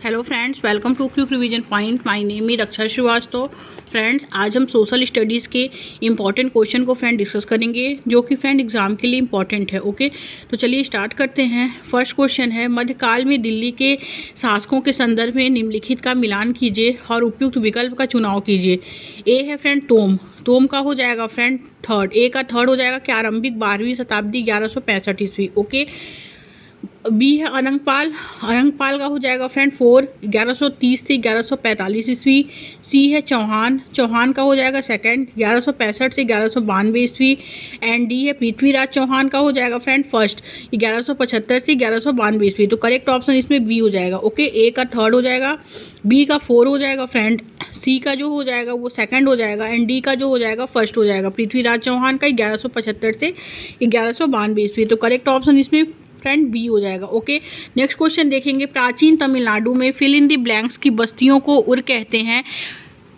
Hello friends, welcome to quick revision point. My name is Raksha Shrivastava. Friends, आज हम social studies के important question को friend discuss करेंगे, जो कि फ्रेंड एग्जाम के लिए इम्पॉर्टेंट है। ओके, तो चलिए स्टार्ट करते हैं। फर्स्ट क्वेश्चन है, मध्यकाल में दिल्ली के शासकों के संदर्भ में निम्नलिखित का मिलान कीजिए और उपयुक्त विकल्प का चुनाव कीजिए। ए है फ्रेंड तोम का हो जाएगा फ्रेंड थर्ड। ए का थर्ड हो जाएगा कि आरंभिक 12वीं शताब्दी 1165 ईस्वी। ओके, बी है अनंगपाल का हो जाएगा फ्रेंड 4 1130 से 1145 ईस्वी। सी है चौहान का हो जाएगा सेकंड 1165 से 1192 ईस्वी। एंड डी है पृथ्वीराज चौहान का हो जाएगा फ्रेंड फर्स्ट 1175 से 1192 ईस्वी। तो करेक्ट ऑप्शन इसमें बी हो जाएगा। ओके, ए का थर्ड हो जाएगा, बी का 4 हो जाएगा फ्रेंड, सी का जो हो जाएगा वो सेकंड हो जाएगा, एंड डी का जो हो जाएगा फर्स्ट हो जाएगा। पृथ्वीराज चौहान का 1175 से 1192 ईस्वी। तो करेक्ट ऑप्शन इसमें फ्रेंड बी हो जाएगा। ओके, नेक्स्ट क्वेश्चन देखेंगे। प्राचीन तमिलनाडु में फिल इन द ब्लैंक्स की बस्तियों को उर कहते हैं।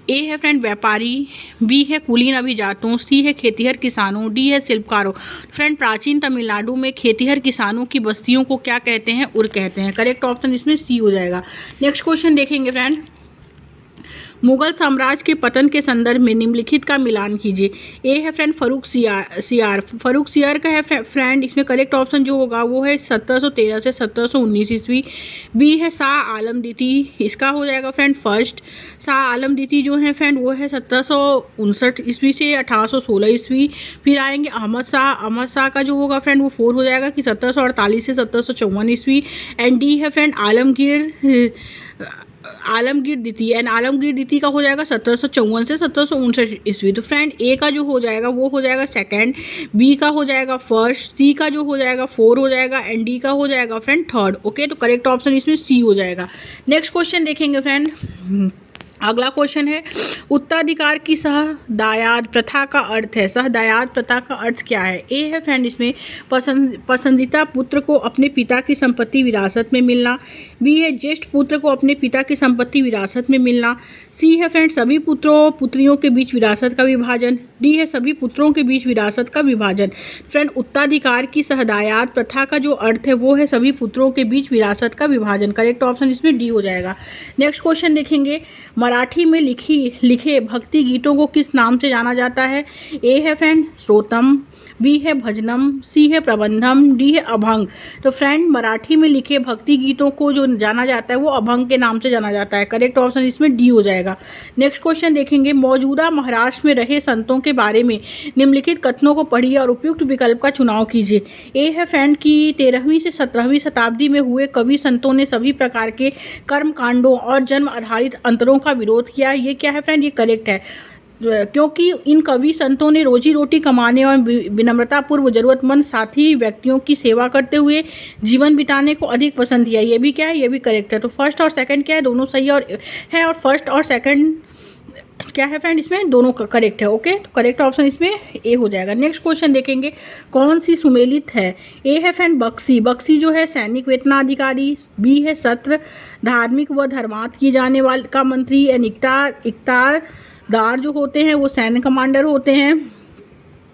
ए है फ्रेंड व्यापारी, बी है कुलीन अभिजातों, सी है खेतीहर किसानों, डी है शिल्पकारों। फ्रेंड, प्राचीन तमिलनाडु में खेतीहर किसानों की बस्तियों को क्या कहते हैं? उर कहते हैं। करेक्ट ऑप्शन इसमें सी हो जाएगा। नेक्स्ट क्वेश्चन देखेंगे फ्रेंड। मुगल साम्राज्य के पतन के संदर्भ में निम्नलिखित का मिलान कीजिए। ए है फ्रेंड फर्रुख सियार का है फ्रेंड, इसमें करेक्ट ऑप्शन जो होगा वो है 1713 से 1719 ईस्वी। बी है शाह आलम द्वितीय, इसका हो जाएगा फ्रेंड फर्स्ट। शाह आलम द्वितीय जो है फ्रेंड वो है 1759 ईस्वी से 1816 ईस्वी। फिर आएंगे अहमद शाह का जो होगा फ्रेंड वो 4 हो जाएगा कि 1748 से 1754 ईस्वी। एंड डी है फ्रेंड आलमगीर द्वितीय, एंड आलमगीर द्वितीय का हो जाएगा 1754 से 1759 ईस्वी। तो फ्रेंड, ए का जो हो जाएगा वो हो जाएगा सेकंड, बी का हो जाएगा फर्स्ट, सी का जो हो जाएगा 4 हो जाएगा, एंड डी का हो जाएगा फ्रेंड थर्ड। ओके, तो करेक्ट ऑप्शन इसमें सी हो जाएगा। नेक्स्ट क्वेश्चन देखेंगे फ्रेंड। अगला क्वेश्चन है, उत्तराधिकार की सहदायाद प्रथा का अर्थ है। सहदायाद प्रथा का अर्थ क्या है? ए है फ्रेंड इसमें पसंदीदा पुत्र को अपने पिता की संपत्ति विरासत में मिलना। बी है ज्येष्ठ पुत्र को अपने पिता की संपत्ति विरासत में मिलना। सी है फ्रेंड सभी पुत्रों पुत्रियों के बीच विरासत का विभाजन। डी है सभी पुत्रों के बीच विरासत का विभाजन। फ्रेंड, उत्तराधिकार की सहदायाद प्रथा का जो अर्थ है वो है सभी पुत्रों के बीच विरासत का विभाजन। करेक्ट ऑप्शन इसमें डी हो जाएगा। नेक्स्ट क्वेश्चन देखेंगे। मराठी में लिखे भक्ति गीतों को किस नाम से जाना जाता है? ए है फ्रेंड श्रोतम, बी है भजनम, सी है प्रबंधम, डी है अभंग। तो फ्रेंड, मराठी में लिखे भक्ति गीतों को जो जाना जाता है वो अभंग के नाम से जाना जाता है। करेक्ट ऑप्शन इसमें डी हो जाएगा। नेक्स्ट क्वेश्चन देखेंगे। मौजूदा महाराष्ट्र में रहे संतों के बारे में निम्नलिखित कथनों को पढ़िए और उपयुक्त विकल्प का चुनाव कीजिए। ए है फ्रेंड की 13वीं से 17वीं शताब्दी में हुए कवि संतों ने सभी प्रकार के कर्म कांडों और जन्म आधारित अंतरों का विरोध किया। ये क्या है फ्रेंड? ये करेक्ट है, क्योंकि इन कवि संतों ने रोजी रोटी कमाने और विनम्रतापूर्व जरूरतमंद साथी व्यक्तियों की सेवा करते हुए जीवन बिताने को अधिक पसंद किया। ये भी क्या है? ये भी करेक्ट है। तो फर्स्ट और सेकंड क्या है? दोनों सही और फर्स्ट और सेकंड क्या है फ्रेंड? इसमें दोनों का करेक्ट है। ओके, तो करेक्ट ऑप्शन इसमें ए हो जाएगा। नेक्स्ट क्वेश्चन देखेंगे। कौन सी सुमेलित है? ए है फ्रेंड बक्सी जो है सैनिक वेतनाधिकारी, बी है सत्र धार्मिक व धर्मार्थ किए जाने वाले का मंत्री, एंड इकतारदार जो होते हैं वो सैन्य कमांडर होते हैं,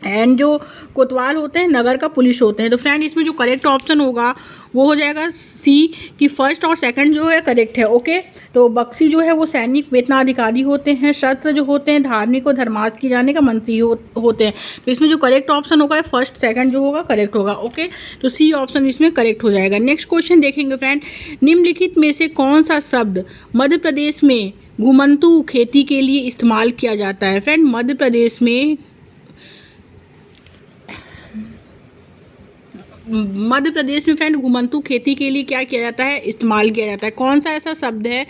एंड जो कोतवाल होते हैं नगर का पुलिस होते हैं। तो फ्रेंड, इसमें जो करेक्ट ऑप्शन होगा वो हो जाएगा सी कि फर्स्ट और सेकंड जो है करेक्ट है। ओके, तो बक्सी जो है वो सैनिक वेतनाधिकारी होते हैं, शस्त्र जो होते हैं धार्मिक और धर्मार्थ किए जाने का मंत्री होते हैं। तो इसमें जो करेक्ट ऑप्शन होगा फर्स्ट सेकंड जो होगा करेक्ट होगा। ओके, तो सी ऑप्शन इसमें करेक्ट हो जाएगा। नेक्स्ट क्वेश्चन देखेंगे फ्रेंड। निम्नलिखित में से कौन सा शब्द मध्य प्रदेश में घुमंतू खेती के लिए इस्तेमाल किया जाता है? फ्रेंड, मध्य प्रदेश में फ्रेंड घुमंतू खेती के लिए क्या किया जाता है? इस्तेमाल किया जाता है। कौन सा ऐसा शब्द है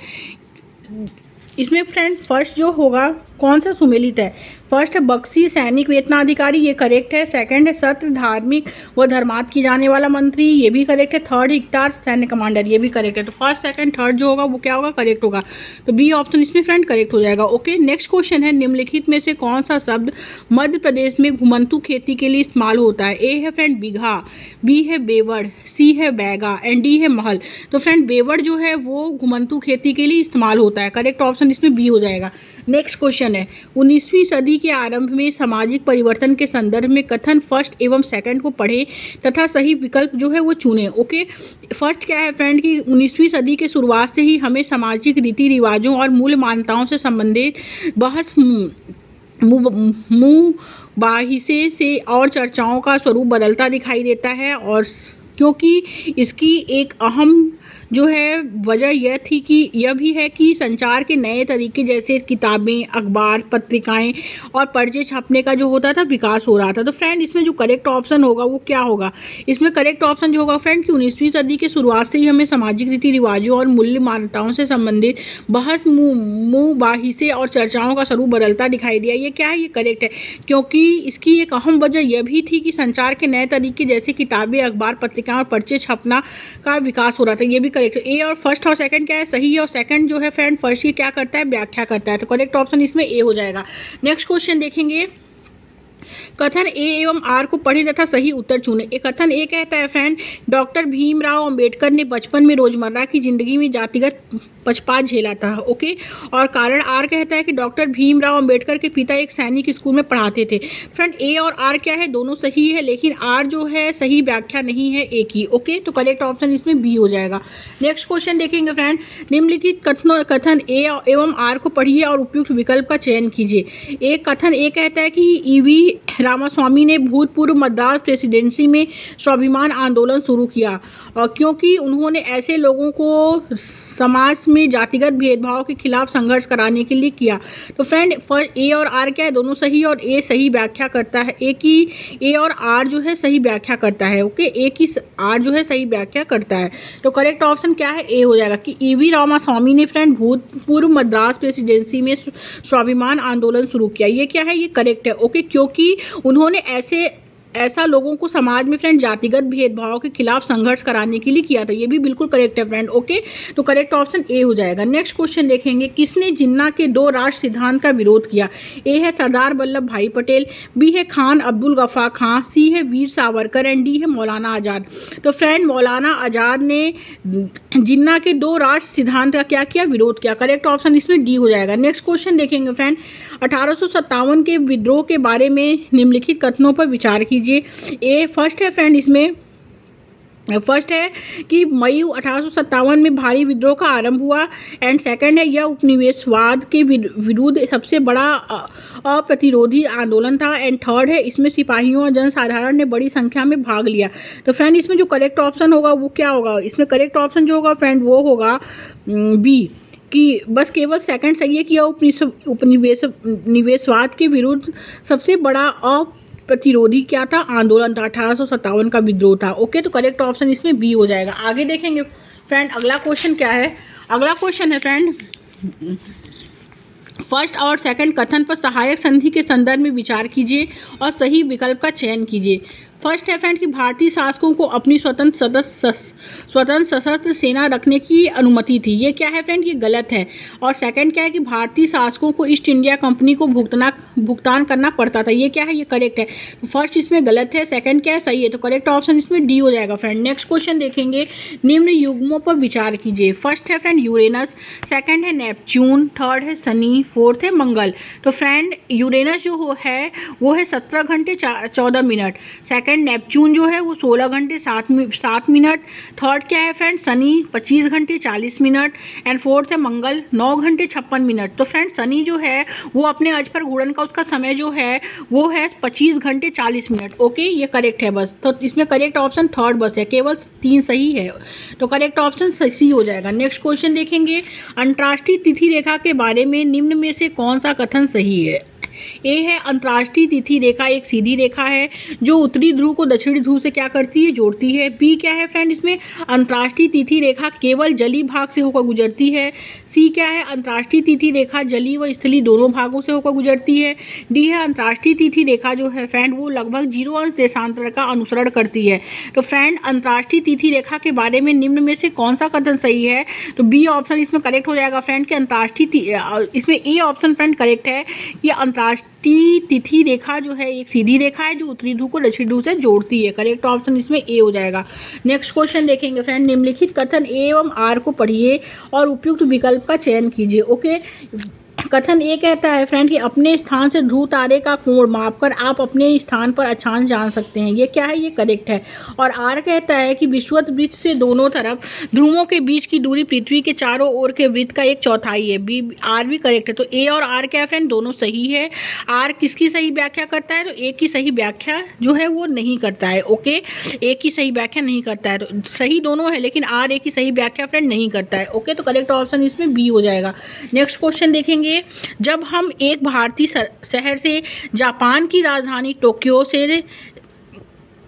इसमें? फ्रेंड, फर्स्ट जो होगा कौन सा सुमेलित है? फर्स्ट है बक्सी सैनिक वेतनाधिकारी, ये करेक्ट है। सेकंड है सत्र धार्मिक व धर्मार्थ की जाने वाला मंत्री, ये भी करेक्ट है। थर्ड इकतार सैन्य कमांडर, ये भी करेक्ट है। तो फर्स्ट सेकंड थर्ड जो होगा वो क्या होगा? करेक्ट होगा। तो बी ऑप्शन इसमें फ्रेंड करेक्ट हो जाएगा। ओके, नेक्स्ट क्वेश्चन है। निम्नलिखित में से कौन सा शब्द मध्य प्रदेश में घुमंतू खेती के लिए इस्तेमाल होता है? ए है फ्रेंड बीघा, बी है बेवड़, सी है बैगा, एंड डी है महल। तो फ्रेंड, बेवड़ जो है वो घुमंतू खेती के लिए इस्तेमाल होता है। करेक्ट ऑप्शन इसमें बी हो जाएगा। नेक्स्ट क्वेश्चन है। 19वीं सदी के आरंभ में सामाजिक परिवर्तन के संदर्भ में कथन फर्स्ट एवं सेकंड को पढ़ें तथा सही विकल्प जो है वो चुनें। ओके, फर्स्ट क्या है फ्रेंड कि 19वीं सदी के शुरुआत से ही हमें सामाजिक रीति रिवाजों और मूल मान्यताओं से संबंधित बहस मुबाहिसे से और चर्चाओं का स्वरूप बदलता दिखाई देता है। और क्योंकि इसकी एक अहम जो है वजह यह भी है कि संचार के नए तरीके जैसे किताबें, अखबार, पत्रिकाएं और पर्चे छपने का जो होता था विकास हो रहा था। तो फ्रेंड इसमें जो करेक्ट ऑप्शन होगा वो क्या होगा? इसमें करेक्ट ऑप्शन जो होगा फ्रेंड कि 19वीं सदी के शुरुआत से ही हमें सामाजिक रीति रिवाजों और मूल्य मान्यताओं से संबंधित बहस मुबाहिसे और चर्चाओं का स्वरूप बदलता दिखाई दिया। ये क्या है? ये करेक्ट है, क्योंकि इसकी एक अहम वजह यह भी थी कि संचार के नए तरीके जैसे किताबें, अखबार, पत्रिकाएं और पर्चे छपना का विकास हो रहा था। ये भी करेक्ट। ए और फर्स्ट और सेकंड क्या है? सही है। और सेकंड जो है फ्रेंड फर्स्ट की क्या करता है? व्याख्या करता है। तो करेक्ट ऑप्शन इसमें ए हो जाएगा। नेक्स्ट क्वेश्चन देखेंगे, कथन ए एवं आर को पढ़ें तथा सही उत्तर चुनें। एक कथन ए कहता है फ्रेंड, डॉक्टर भीमराव अंबेडकर ने बचपन में रोजमर्रा की जिंदगी में जातिगत पक्षपात झेला था। ओके, और कारण आर कहता है कि डॉक्टर भीमराव अंबेडकर के पिता एक सैनिक स्कूल में पढ़ाते थे। फ्रेंड ए और आर क्या है? दोनों सही है, लेकिन आर जो है सही व्याख्या नहीं है ए की। ओके, तो करेक्ट ऑप्शन इसमें बी हो जाएगा। नेक्स्ट क्वेश्चन देखेंगे फ्रेंड, निम्नलिखित कथन ए एवं आर को पढ़िए और उपयुक्त विकल्प का चयन कीजिए। एक कथन ए कहता है कि ईवी रामास्वामी ने भूतपूर्व मद्रास प्रेसिडेंसी में स्वाभिमान आंदोलन शुरू किया, और क्योंकि उन्होंने ऐसे लोगों को समाज में जातिगत भेदभाव के खिलाफ संघर्ष कराने के लिए किया। तो फ्रेंड फर्स्ट ए और आर क्या है? दोनों सही, और ए सही व्याख्या करता है। ए और आर जो है सही व्याख्या करता है। ओके, ए की आर जो है सही व्याख्या करता है। तो करेक्ट ऑप्शन क्या है? ए हो जाएगा कि ईवी रामास्वामी ने फ्रेंड भूतपूर्व मद्रास प्रेसिडेंसी में स्वाभिमान आंदोलन शुरू किया। ये क्या है? ये करेक्ट है। ओके, क्योंकि उन्होंने ऐसा लोगों को समाज में फ्रेंड जातिगत भेदभाव के खिलाफ संघर्ष कराने के लिए किया था। ये भी बिल्कुल करेक्ट है फ्रेंड। ओके, तो करेक्ट ऑप्शन ए हो जाएगा। नेक्स्ट क्वेश्चन देखेंगे, किसने जिन्ना के 2 राष्ट्र सिद्धांत का विरोध किया? ए है सरदार वल्लभ भाई पटेल, बी है खान अब्दुल गफ्फार खां, सी है वीर सावरकर एंड डी है मौलाना आज़ाद। तो फ्रेंड मौलाना आज़ाद ने जिन्ना के 2 राष्ट्र सिद्धांत का क्या किया? विरोध किया। करेक्ट ऑप्शन इसमें डी हो जाएगा। नेक्स्ट क्वेश्चन देखेंगे फ्रेंड, 1857 के विद्रोह के बारे में निम्नलिखित कथनों पर विचार कीजिए। ए फर्स्ट है फ्रेंड, इसमें फर्स्ट है कि मई 1857 में भारी विद्रोह का आरंभ हुआ, एंड सेकंड है यह उपनिवेशवाद के विरुद्ध सबसे बड़ा अप्रतिरोधी आंदोलन था, एंड थर्ड है इसमें सिपाहियों और जनसाधारण ने बड़ी संख्या में भाग लिया। तो फ्रेंड इसमें जो करेक्ट ऑप्शन होगा वो क्या होगा? इसमें करेक्ट ऑप्शन जो होगा फ्रेंड वो होगा बी, कि बस केवल सेकंड सही है कि यह उपनिवेशवाद के विरुद्ध सबसे बड़ा प्रतिरोधी क्या था? आंदोलन था, 1857 का विद्रोह था। ओके, तो करेक्ट ऑप्शन इसमें बी हो जाएगा। आगे देखेंगे फ्रेंड, अगला क्वेश्चन क्या है? अगला क्वेश्चन है फ्रेंड, फर्स्ट और सेकंड कथन पर सहायक संधि के संदर्भ में विचार कीजिए और सही विकल्प का चयन कीजिए। फर्स्ट है फ्रेंड कि भारतीय शासकों को अपनी स्वतंत्र सशस्त्र सेना रखने की अनुमति थी। ये क्या है फ्रेंड? ये गलत है। और सेकंड क्या है कि भारतीय शासकों को ईस्ट इंडिया कंपनी को भुगतान करना पड़ता था। ये क्या है? ये करेक्ट है। फर्स्ट इसमें गलत है, सेकंड क्या है? सही है। तो करेक्ट ऑप्शन इसमें डी हो जाएगा फ्रेंड। नेक्स्ट क्वेश्चन देखेंगे, निम्न युग्मों पर विचार कीजिए। फर्स्ट है फ्रेंड यूरेनस, सेकंड है नेपच्यून, थर्ड है शनि, फोर्थ है मंगल। तो फ्रेंड यूरेनस जो है वो है 17 घंटे 14 मिनट, सेकंड नेपच्यून जो है वो 16 घंटे 7 मिनट, थर्ड क्या है फ्रेंड? शनि 25 घंटे 40 मिनट, एंड फोर्थ है मंगल 9 घंटे 56 मिनट। तो फ्रेंड शनि जो है वो अपने अक्ष पर घूर्णन का उसका समय जो है वो है 25 घंटे 40 मिनट। ओके, ये करेक्ट है बस। तो इसमें करेक्ट ऑप्शन थर्ड बस है, केवल 3 सही है। तो करेक्ट ऑप्शन सही हो जाएगा। नेक्स्ट क्वेश्चन देखेंगे, अंतर्राष्ट्रीय तिथि रेखा के बारे में निम्न में से कौन सा कथन सही है? ए है अंतर्राष्ट्रीय तिथि रेखा एक सीधी रेखा है जो उत्तरी ध्रुव को दक्षिणी ध्रुव से क्या करती है? जोड़ती है। बी क्या है फ्रेंड? इसमें अंतर्राष्ट्रीय तिथि रेखा केवल जलीय भाग से होकर गुजरती है। सी क्या है? अंतर्राष्ट्रीय तिथि रेखा जलीय व स्थलीय दोनों भागों से होकर गुजरती है। डी है अंतर्राष्ट्रीय तिथि रेखा जो है फ्रेंड वो लगभग 0 अंश देशांतर का अनुसरण करती है। तो फ्रेंड अंतर्राष्ट्रीय तिथि रेखा के बारे में निम्न में से कौन सा कथन सही है? तो बी ऑप्शन इसमें करेक्ट हो जाएगा फ्रेंड कि अंतर्राष्ट्रीय, इसमें ए ऑप्शन फ्रेंड करेक्ट है कि अंतर्राष्ट्रीय तिथि रेखा जो है एक सीधी रेखा है जो उत्तरी ध्रुव को दक्षिणी ध्रुव से जोड़ती है। करेक्ट ऑप्शन इसमें ए हो जाएगा। नेक्स्ट क्वेश्चन देखेंगे फ्रेंड, निम्नलिखित कथन ए एवं आर को पढ़िए और उपयुक्त विकल्प का चयन कीजिए। ओके, कथन ए कहता है फ्रेंड कि अपने स्थान से ध्रुव तारे का कोण मापकर आप अपने स्थान पर अक्षांश जान सकते हैं। ये क्या है? ये करेक्ट है। और आर कहता है कि विषुवत वृत्त से दोनों तरफ ध्रुवों के बीच की दूरी पृथ्वी के चारों ओर के वृत्त का 1/4 है। बी आर भी करेक्ट है। तो ए और आर क्या है फ्रेंड? दोनों सही है। आर किसकी सही व्याख्या करता है? तो ए की सही व्याख्या जो है वो नहीं करता है। ओके, ए की सही व्याख्या नहीं करता है। तो सही दोनों है लेकिन आर ए की सही व्याख्या फ्रेंड नहीं करता है। ओके, तो करेक्ट ऑप्शन इसमें बी हो जाएगा। नेक्स्ट क्वेश्चन देखेंगे, जब हम एक भारतीय शहर से जापान की राजधानी टोक्यो से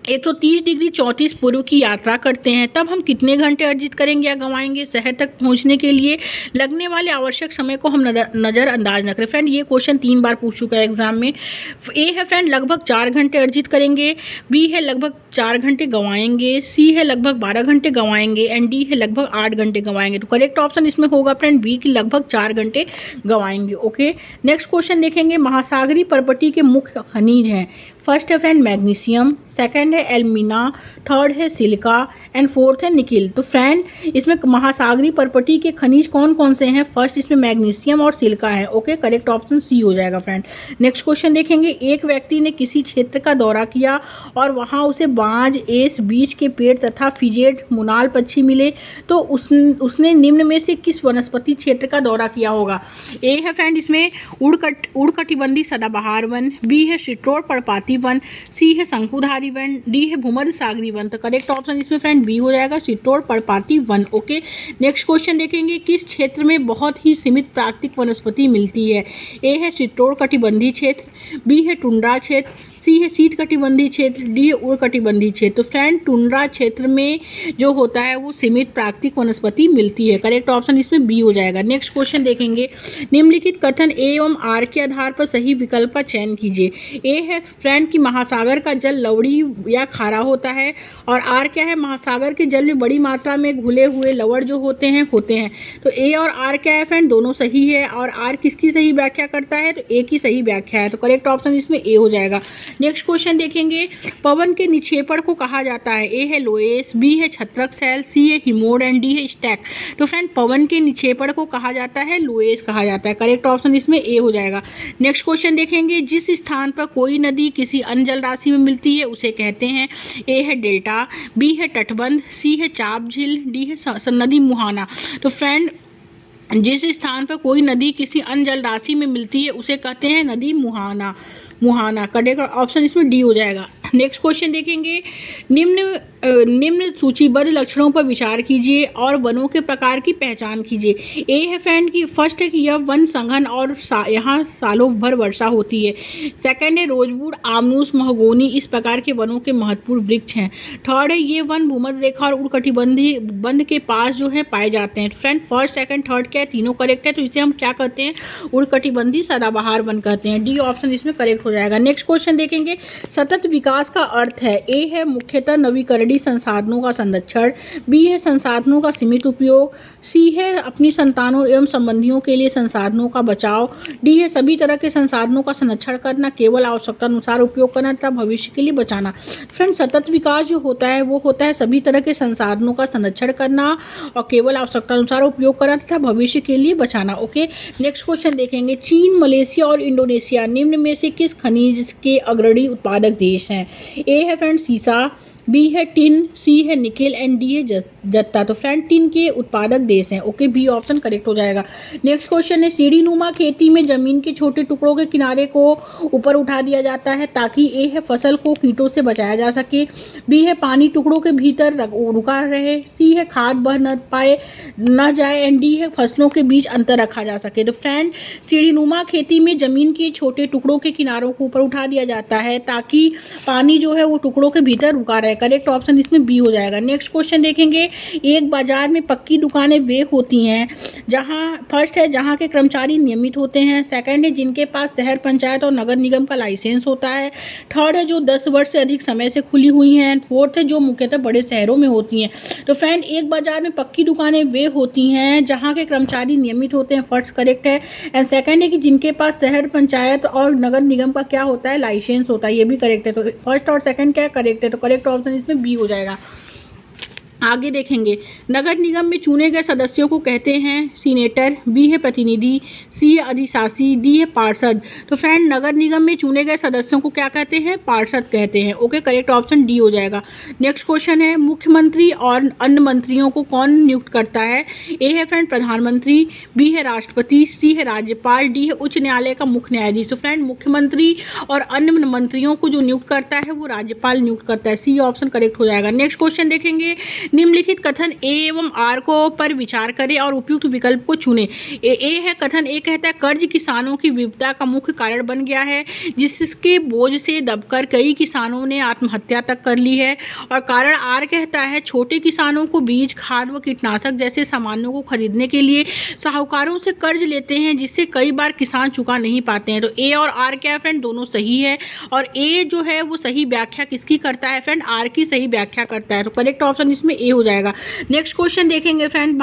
130 डिग्री 34 पूर्व की यात्रा करते हैं तब हम कितने घंटे अर्जित करेंगे या गंवाएंगे? शहर तक पहुंचने के लिए लगने वाले आवश्यक समय को हम नज़रअंदाज न करें। फ्रेंड ये क्वेश्चन 3 बार पूछ चुका है एग्जाम में। ए है फ्रेंड लगभग 4 घंटे अर्जित करेंगे, बी है लगभग 4 घंटे गंवाएंगे, सी है लगभग 12 घंटे गंवाएंगे एंड डी है लगभग 8 घंटे गंवाएंगे। तो करेक्ट ऑप्शन इसमें होगा फ्रेंड बी की लगभग 4 घंटे गंवाएंगे। ओके, नेक्स्ट क्वेश्चन देखेंगे, महासागरीय पर्पटी के मुख्य खनिज हैं। फर्स्ट है फ्रेंड मैग्नीशियम, सेकंड है एल्यूमिना, थर्ड है सिलिका एंड फोर्थ है निकिल। तो फ्रेंड इसमें महासागरीय पर्पटी के खनिज कौन कौन से हैं? फर्स्ट इसमें मैग्नीशियम और सिलिका है। ओके, करेक्ट ऑप्शन सी हो जाएगा फ्रेंड। नेक्स्ट क्वेश्चन देखेंगे, एक व्यक्ति ने किसी क्षेत्र का दौरा किया और वहां उसे बांज, एस, बीच के पेड़ तथा फिजेट, मुनाल पक्षी मिले तो उसने निम्न में से किस वनस्पति क्षेत्र का दौरा किया होगा? ए है फ्रेंड इसमें उड़कटिबंधी सदाबहार वन, बी है शिट्रोड पर्णपाती वन, सी है शंकुधारी वन, डी है भूमध्य सागरी वन। तो करेक्ट ऑप्शन इसमें फ्रेंड बी हो जाएगा, शिट्रोड पर्णपाती वन। ओके, नेक्स्ट क्वेश्चन देखेंगे, किस क्षेत्र में बहुत ही सीमित प्राकृतिक वनस्पति मिलती है? ए है शिट्रोड कटिबंधी क्षेत्र, बी है टुंड्रा क्षेत्र, सी है शीत कटिबंधी क्षेत्र, डी है उष्णकटिबंधीय क्षेत्र। तो फ्रेंड टुंड्रा क्षेत्र में जो होता है वो सीमित प्राकृतिक वनस्पति मिलती है। करेक्ट ऑप्शन इसमें बी हो जाएगा। नेक्स्ट क्वेश्चन देखेंगे, निम्नलिखित कथन ए एवं आर के आधार पर सही विकल्प का चयन कीजिए। ए है फ्रेंड कि महासागर का जल लवड़ी या खारा होता है और आर क्या है? महासागर के जल में बड़ी मात्रा में घुले हुए लवण जो होते हैं। तो ए और आर क्या है फ्रेंड? दोनों सही है। और आर किसकी सही व्याख्या करता है? तो ए की सही व्याख्या है। तो करेक्ट ऑप्शन इसमें ए हो जाएगा। नेक्स्ट क्वेश्चन देखेंगे, पवन के निक्षेपण को कहा जाता है। ए है लोएस, बी है छत्रक सेल, सी है हिमोड एंड डी है स्टैक। तो फ्रेंड पवन के निक्षेपण को कहा जाता है लोएस कहा जाता है। करेक्ट ऑप्शन इसमें ए हो जाएगा। नेक्स्ट क्वेश्चन देखेंगे, जिस स्थान पर कोई नदी किसी अन्य जल राशि में मिलती है उसे कहते हैं। ए है डेल्टा, बी है तटबंध, सी है चाप झील, डी है नदी मुहाना। तो फ्रेंड जिस स्थान पर कोई नदी किसी अन्य जल राशि में मिलती है उसे कहते हैं नदी मुहाना। करेक्ट ऑप्शन इसमें डी हो जाएगा। नेक्स्ट क्वेश्चन देखेंगे, निम्न सूचीबद्ध लक्षणों पर विचार कीजिए और वनों के प्रकार की पहचान कीजिए। ए है फ्रेंड की फर्स्ट है कि यह वन संघन और यहाँ सालों भर वर्षा होती है। सेकंड है रोजवुड, आमनूस, महोगनी इस प्रकार के वनों के महत्वपूर्ण वृक्ष हैं। थर्ड है ये वन भूमध्य रेखा और उष्णकटिबंधीय बंध के पास जो है पाए जाते हैं। फ्रेंड फर्स्ट सेकंड थर्ड क्या है? तीनों करेक्ट है। तो इसे हम क्या कहते हैं? उष्णकटिबंधीय सदाबहार वन कहते हैं। डी ऑप्शन इसमें करेक्ट हो जाएगा। नेक्स्ट क्वेश्चन देखेंगे, सतत विकास का अर्थ है। ए है मुख्यतः नवीकरणीय संसाधनों का संरक्षण, बी है संसाधनों का सीमित उपयोग, सी है अपनी संतानों एवं संबंधियों के लिए संसाधनों का बचाव, डी है सभी तरह के संसाधनों का संरक्षण करना, केवल आवश्यकता अनुसार उपयोग करना तथा भविष्य के लिए बचाना। फ्रेंड सतत विकास जो होता है वो होता है सभी तरह के संसाधनों का संरक्षण करना और केवल आवश्यकता अनुसार उपयोग करना तथा भविष्य के लिए बचाना। ओके, नेक्स्ट क्वेश्चन देखेंगे, चीन, मलेशिया और इंडोनेशिया निम्न में से किस खनिज के अग्रणी उत्पादक देश हैं? ए है फ्रेंड सीसा, बी है टिन, सी है निकेल एंड डी है जत्ता। तो फ्रेंड टिन के उत्पादक देश हैं। ओके, बी ऑप्शन करेक्ट हो जाएगा। नेक्स्ट क्वेश्चन है, सीढ़ी नुमा खेती में जमीन के छोटे टुकड़ों के किनारे को ऊपर उठा दिया जाता है ताकि ए है फसल को कीटों से बचाया जा सके, बी है पानी टुकड़ों के भीतर रुका रहे, सी है खाद बह न जाए एंड डी है फसलों के बीच अंतर रखा जा सके। तो फ्रेंड सीढ़ी नुमा खेती में जमीन के छोटे टुकड़ों के किनारों को ऊपर उठा दिया जाता है ताकि पानी जो है वो टुकड़ों के भीतर रुका रहे। करेक्ट ऑप्शन इसमें बी हो जाएगा। नेक्स्ट क्वेश्चन देखेंगे, एक बाजार में पक्की दुकानें वे होती हैं जहां फर्स्ट है जहां के कर्मचारी नियमित होते हैं, सेकंड है जिनके पास शहर पंचायत और नगर निगम का लाइसेंस होता है, थर्ड है जो 10 वर्ष से अधिक समय से खुली हुई हैं, फोर्थ है जो मुख्यतः बड़े शहरों में होती हैं। तो फ्रेंड एक बाजार में पक्की दुकानें वे होती हैं जहाँ के कर्मचारी नियमित होते हैं, फर्स्ट करेक्ट है। एंड सेकंड है कि जिनके पास शहर पंचायत और नगर निगम का क्या होता है? लाइसेंस होता है। ये भी करेक्ट है। तो फर्स्ट और सेकंड क्या करेक्ट है? तो करेक्ट ऑप्शन इसमें बी हो जाएगा। आगे देखेंगे, नगर निगम में चुने गए सदस्यों को कहते हैं सीनेटर, बी है प्रतिनिधि, सी है अधिशासी, डी है पार्षद। तो फ्रेंड नगर निगम में चुने गए सदस्यों को क्या कहते हैं? पार्षद कहते हैं। ओके, करेक्ट ऑप्शन डी हो जाएगा। नेक्स्ट क्वेश्चन है, मुख्यमंत्री और अन्य मंत्रियों को कौन नियुक्त करता है? ए है फ्रेंड प्रधानमंत्री, बी है राष्ट्रपति, सी है राज्यपाल, डी है उच्च न्यायालय का मुख्य न्यायाधीश। तो फ्रेंड मुख्यमंत्री और अन्य मंत्रियों को जो नियुक्त करता है वो राज्यपाल नियुक्त करता है। सी ऑप्शन करेक्ट हो जाएगा। नेक्स्ट क्वेश्चन देखेंगे, निम्नलिखित कथन ए एवं आर को पर विचार करें और उपयुक्त विकल्प को चुनें। ए है कथन ए कहता है कर्ज किसानों की विपदा का मुख्य कारण बन गया है, जिसके बोझ से दबकर कई किसानों ने आत्महत्या तक कर ली है। और कारण आर कहता है छोटे किसानों को बीज, खाद व कीटनाशक जैसे सामानों को खरीदने के लिए साहूकारों से कर्ज लेते हैं, जिससे कई बार किसान चुका नहीं पाते हैं। तो ए और आर क्या है फ्रेंड? दोनों सही है। और ए जो है वो सही व्याख्या किसकी करता है फ्रेंड? आर की सही व्याख्या करता है। तो करेक्ट ऑप्शन इसमें ए हो जाएगा। नेक्स्ट क्वेश्चन देखेंगे फ्रेंड,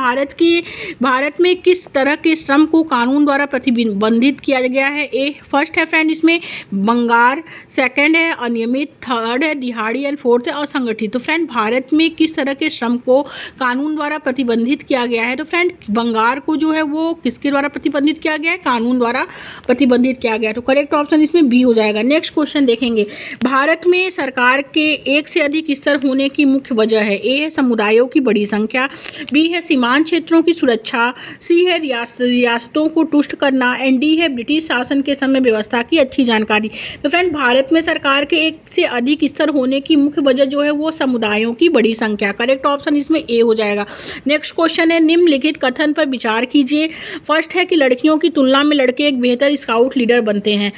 भारत में किस तरह के श्रम को कानून द्वारा प्रतिबंधित किया गया है? ए फर्स्ट है फ्रेंड इसमें बंगार, सेकंड है अनियमित, थर्ड है दिहाड़ी एंड फोर्थ है असंगठित। तो फ्रेंड भारत में किस तरह के श्रम को कानून द्वारा प्रतिबंधित किया गया है? तो फ्रेंड बंगार को जो है वो किसके द्वारा प्रतिबंधित किया गया है? कानून द्वारा प्रतिबंधित किया गया है। तो करेक्ट ऑप्शन इसमें बी हो जाएगा। नेक्स्ट क्वेश्चन देखेंगे, भारत में सरकार के एक से अधिक स्तर होने की मुख्य वजह है? ए है समुदायों की बड़ी संख्या, बी है सीमांत क्षेत्रों की सुरक्षा, सी है रियासतों को तुष्ट करना, एंड डी है ब्रिटिश शासन के समय व्यवस्था की अच्छी जानकारी। तो फ्रेंड भारत में सरकार के एक से अधिक स्तर होने की मुख्य वजह जो है वो समुदायों की बड़ी संख्या। करेक्ट ऑप्शन इसमें ए हो जाएगा। नेक्स्ट क्वेश्चन है, निम्नलिखित कथन पर विचार कीजिए। फर्स्ट है कि लड़कियों की तुलना में लड़के एक बेहतर स्काउट लीडर बनते हैं।